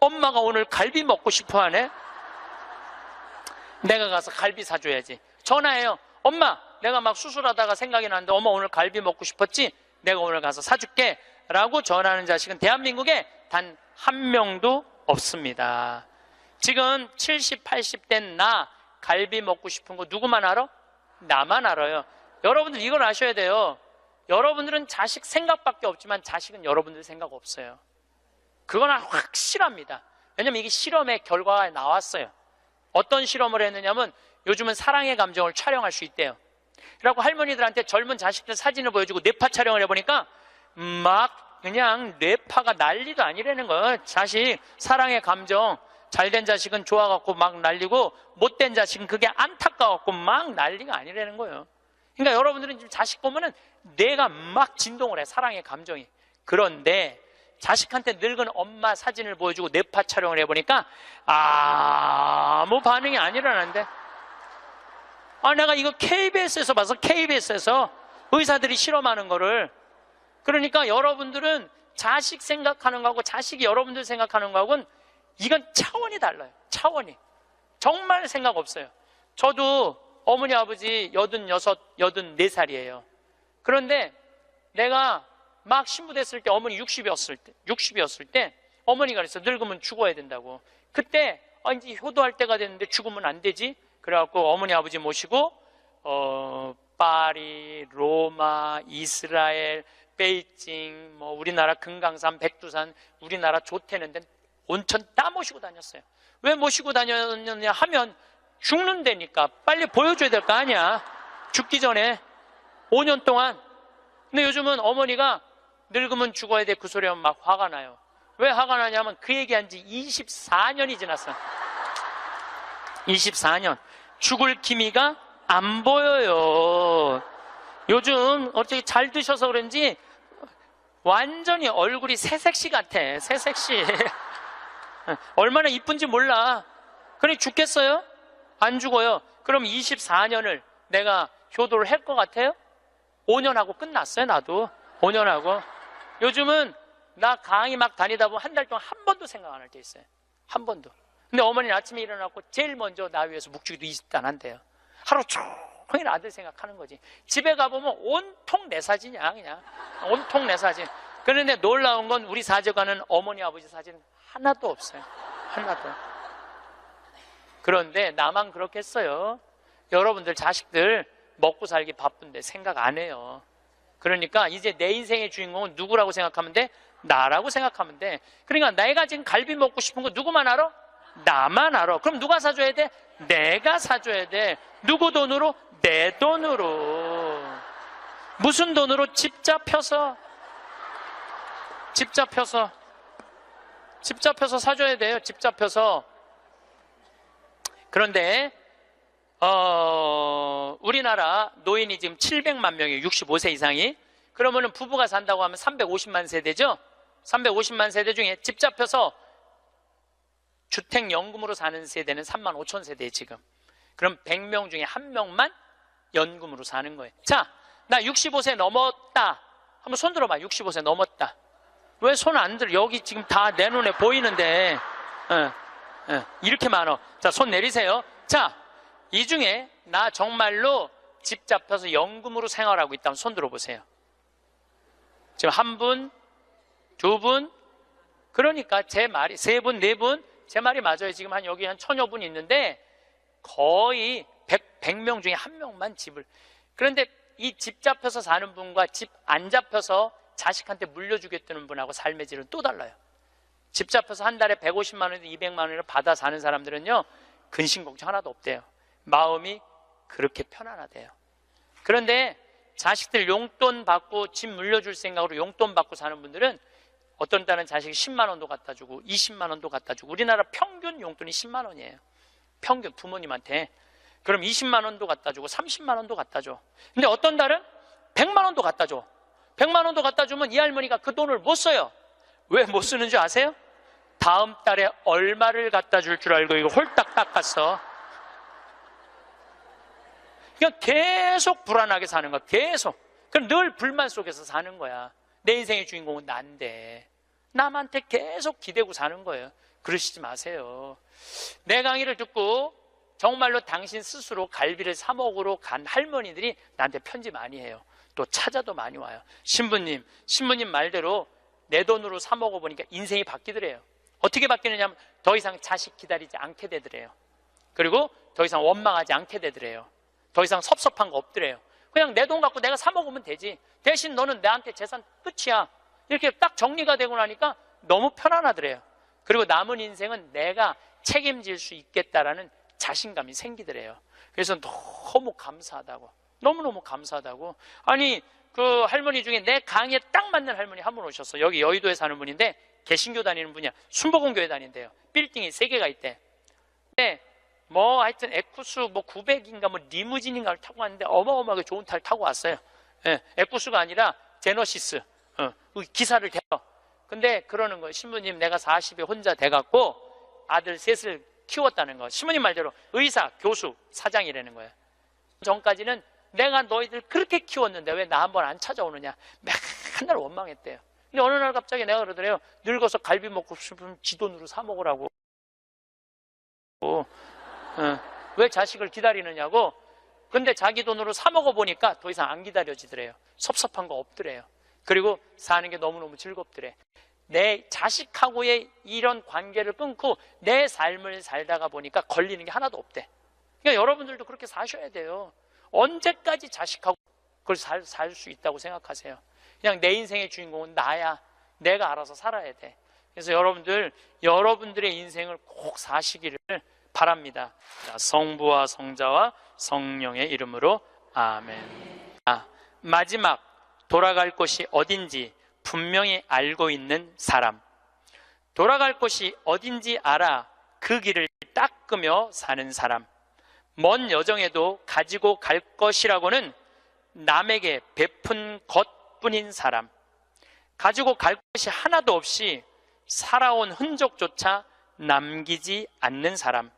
Speaker 1: 엄마가 오늘 갈비 먹고 싶어 하네? 내가 가서 갈비 사줘야지. 전화해요. 엄마, 내가 막 수술하다가 생각이 나는데 엄마 오늘 갈비 먹고 싶었지? 내가 오늘 가서 사줄게 라고 전화하는 자식은 대한민국에 단 한 명도 없습니다. 지금 70, 80된 나 갈비 먹고 싶은 거 누구만 알아? 나만 알아요. 여러분들 이걸 아셔야 돼요. 여러분들은 자식 생각밖에 없지만 자식은 여러분들 생각 없어요. 그건 확실합니다. 왜냐면 이게 실험의 결과가 나왔어요. 어떤 실험을 했느냐면 요즘은 사랑의 감정을 촬영할 수 있대요. 그래갖고 할머니들한테 젊은 자식들 사진을 보여주고 뇌파 촬영을 해보니까 막 그냥 뇌파가 난리도 아니라는 거예요. 자식 사랑의 감정 잘된 자식은 좋아갖고 막 난리고 못된 자식은 그게 안타까워갖고 막 난리가 아니라는 거예요. 그러니까 여러분들은 지금 자식 보면은 뇌가 막 진동을 해. 사랑의 감정이. 그런데 자식한테 늙은 엄마 사진을 보여주고 뇌파 촬영을 해보니까 아무 반응이 안 일어나는데, 내가 이거 KBS에서 봐서, KBS에서 의사들이 실험하는 거를. 그러니까 여러분들은 자식 생각하는 거하고 자식이 여러분들 생각하는 거하고는 이건 차원이 달라요. 차원이. 정말 생각 없어요. 저도 어머니 아버지 86, 84살이에요. 그런데 내가 막 신부됐을 때 어머니 60이었을 때 어머니가 그랬어. 늙으면 죽어야 된다고. 그때 이제 효도할 때가 됐는데 죽으면 안 되지. 그래갖고 어머니 아버지 모시고 파리, 로마, 이스라엘, 베이징, 우리나라 금강산, 백두산, 우리나라 좋대는 데 온천 다 모시고 다녔어요. 왜 모시고 다녔냐 하면 죽는다니까. 빨리 보여줘야 될 거 아니야. 죽기 전에 5년 동안. 근데 요즘은 어머니가 늙으면 죽어야 돼 그 소리 하면 막 화가 나요. 왜 화가 나냐면 그 얘기한 지 24년이 지났어. 24년. 죽을 기미가 안 보여요. 요즘 어떻게 잘 드셔서 그런지 완전히 얼굴이 새색시 같아. 새색시. 얼마나 이쁜지 몰라. 그러니 죽겠어요? 안 죽어요. 그럼 24년을 내가 효도를 할 것 같아요? 5년 하고 끝났어요. 나도 5년 하고. 요즘은 나 강의 막 다니다 보면 한 달 동안 한 번도 생각 안 할 때 있어요. 한 번도. 근데 어머니는 아침에 일어나고 제일 먼저 나 위해서 묵주기도 20단 한대요. 하루 종일 아들 생각하는 거지. 집에 가보면 온통 내 사진이야. 그냥 온통 내 사진. 그런데 놀라운 건 우리 사제관은 어머니 아버지 사진 하나도 없어요. 하나도. 그런데 나만 그렇겠어요? 여러분들 자식들 먹고 살기 바쁜데 생각 안 해요. 그러니까 이제 내 인생의 주인공은 누구라고 생각하면 돼? 나라고 생각하면 돼. 그러니까 내가 지금 갈비 먹고 싶은 거 누구만 알아? 나만 알아. 그럼 누가 사줘야 돼? 내가 사줘야 돼. 누구 돈으로? 내 돈으로. 무슨 돈으로? 집 잡혀서 사줘야 돼요. 집 잡혀서. 그런데 우리나라 노인이 지금 700만 명이에요. 65세 이상이. 그러면은 부부가 산다고 하면 350만 세대죠. 350만 세대 중에 집 잡혀서 주택연금으로 사는 세대는 3만 5천 세대에 지금. 그럼 100명 중에 1명만 연금으로 사는 거예요. 자, 나 65세 넘었다. 한번 손 들어봐. 65세 넘었다. 왜 손 안 들어? 여기 지금 다 내 눈에 보이는데. 이렇게 많어. 자, 손 내리세요. 자, 이 중에 나 정말로 집 잡혀서 연금으로 생활하고 있다면 손 들어보세요. 지금 한 분, 두 분, 그러니까 제 말이 세 분, 네 분, 제 말이 맞아요. 지금 여기 한 1000여 분 있는데 거의 100명 중에 한 명만 집을. 그런데 이 집 잡혀서 사는 분과 집 안 잡혀서 자식한테 물려주겠다는 분하고 삶의 질은 또 달라요. 집 잡혀서 한 달에 150만 원에서 200만 원을 받아 사는 사람들은요, 근심 걱정 하나도 없대요. 마음이 그렇게 편안하대요. 그런데 자식들 용돈 받고 집 물려줄 생각으로 용돈 받고 사는 분들은 어떤 딸은 자식이 10만 원도 갖다 주고 20만 원도 갖다 주고, 우리나라 평균 용돈이 10만 원이에요. 평균 부모님한테. 그럼 20만 원도 갖다 주고 30만 원도 갖다 줘. 근데 어떤 달은 100만 원도 갖다 줘. 100만 원도 갖다 주면 이 할머니가 그 돈을 못 써요. 왜 못 쓰는 줄 아세요? 다음 달에 얼마를 갖다 줄 줄 알고 이거 홀딱 닦았어. 그냥 계속 불안하게 사는 거야. 계속. 그럼 늘 불만 속에서 사는 거야. 내 인생의 주인공은 난데 남한테 계속 기대고 사는 거예요. 그러시지 마세요. 내 강의를 듣고 정말로 당신 스스로 갈비를 사 먹으러 간 할머니들이 나한테 편지 많이 해요. 또 찾아도 많이 와요. 신부님 말대로 내 돈으로 사 먹어보니까 인생이 바뀌더래요. 어떻게 바뀌느냐면 더 이상 자식 기다리지 않게 되더래요. 그리고 더 이상 원망하지 않게 되더래요. 더 이상 섭섭한 거 없더래요. 그냥 내 돈 갖고 내가 사 먹으면 되지. 대신 너는 나한테 재산 끝이야. 이렇게 딱 정리가 되고 나니까 너무 편안하더래요. 그리고 남은 인생은 내가 책임질 수 있겠다라는 자신감이 생기더래요. 그래서 너무 감사하다고. 너무너무 감사하다고. 아니, 그 할머니 중에 내 강의에 딱 맞는 할머니 한 분 오셨어. 여기 여의도에 사는 분인데 개신교 다니는 분이야. 순복음교회 다닌대요. 빌딩이 3개가 있대. 근데 뭐 하여튼 에쿠스 뭐 900인가 뭐 리무진인가를 타고 왔는데 어마어마하게 좋은 차를 타고 왔어요. 에쿠스가 아니라 제너시스. 기사를 대요. 근데 그러는 거예요. 신부님, 내가 40에 혼자 돼갖고 아들 셋을 키웠다는 거. 신부님 말대로 의사, 교수, 사장이라는 거예요. 전까지는 내가 너희들 그렇게 키웠는데 왜 나 한번 안 찾아오느냐, 맨날 원망했대요. 근데 어느 날 갑자기 내가 그러더래요. 늙어서 갈비 먹고 싶으면 지 돈으로 사 먹으라고. 왜 자식을 기다리느냐고. 근데 자기 돈으로 사 먹어보니까 더 이상 안 기다려지더래요. 섭섭한 거 없더래요. 그리고 사는 게 너무너무 즐겁더래. 내 자식하고의 이런 관계를 끊고 내 삶을 살다가 보니까 걸리는 게 하나도 없대. 그러니까 여러분들도 그렇게 사셔야 돼요. 언제까지 자식하고 그걸 살 수 있다고 생각하세요? 그냥 내 인생의 주인공은 나야. 내가 알아서 살아야 돼. 그래서 여러분들의 인생을 꼭 사시기를 바랍니다. 성부와 성자와 성령의 이름으로 아멘. 마지막, 돌아갈 곳이 어딘지 분명히 알고 있는 사람. 돌아갈 곳이 어딘지 알아 그 길을 닦으며 사는 사람. 먼 여정에도 가지고 갈 것이라고는 남에게 베푼 것뿐인 사람. 가지고 갈 것이 하나도 없이 살아온 흔적조차 남기지 않는 사람.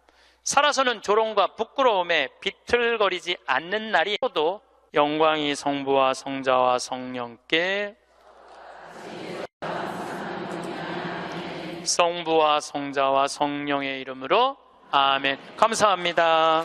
Speaker 1: 살아서는 조롱과 부끄러움에 비틀거리지 않는 날이 오도 영광이 성부와 성자와 성령께, 성부와 성자와 성령의 이름으로 아멘. 감사합니다.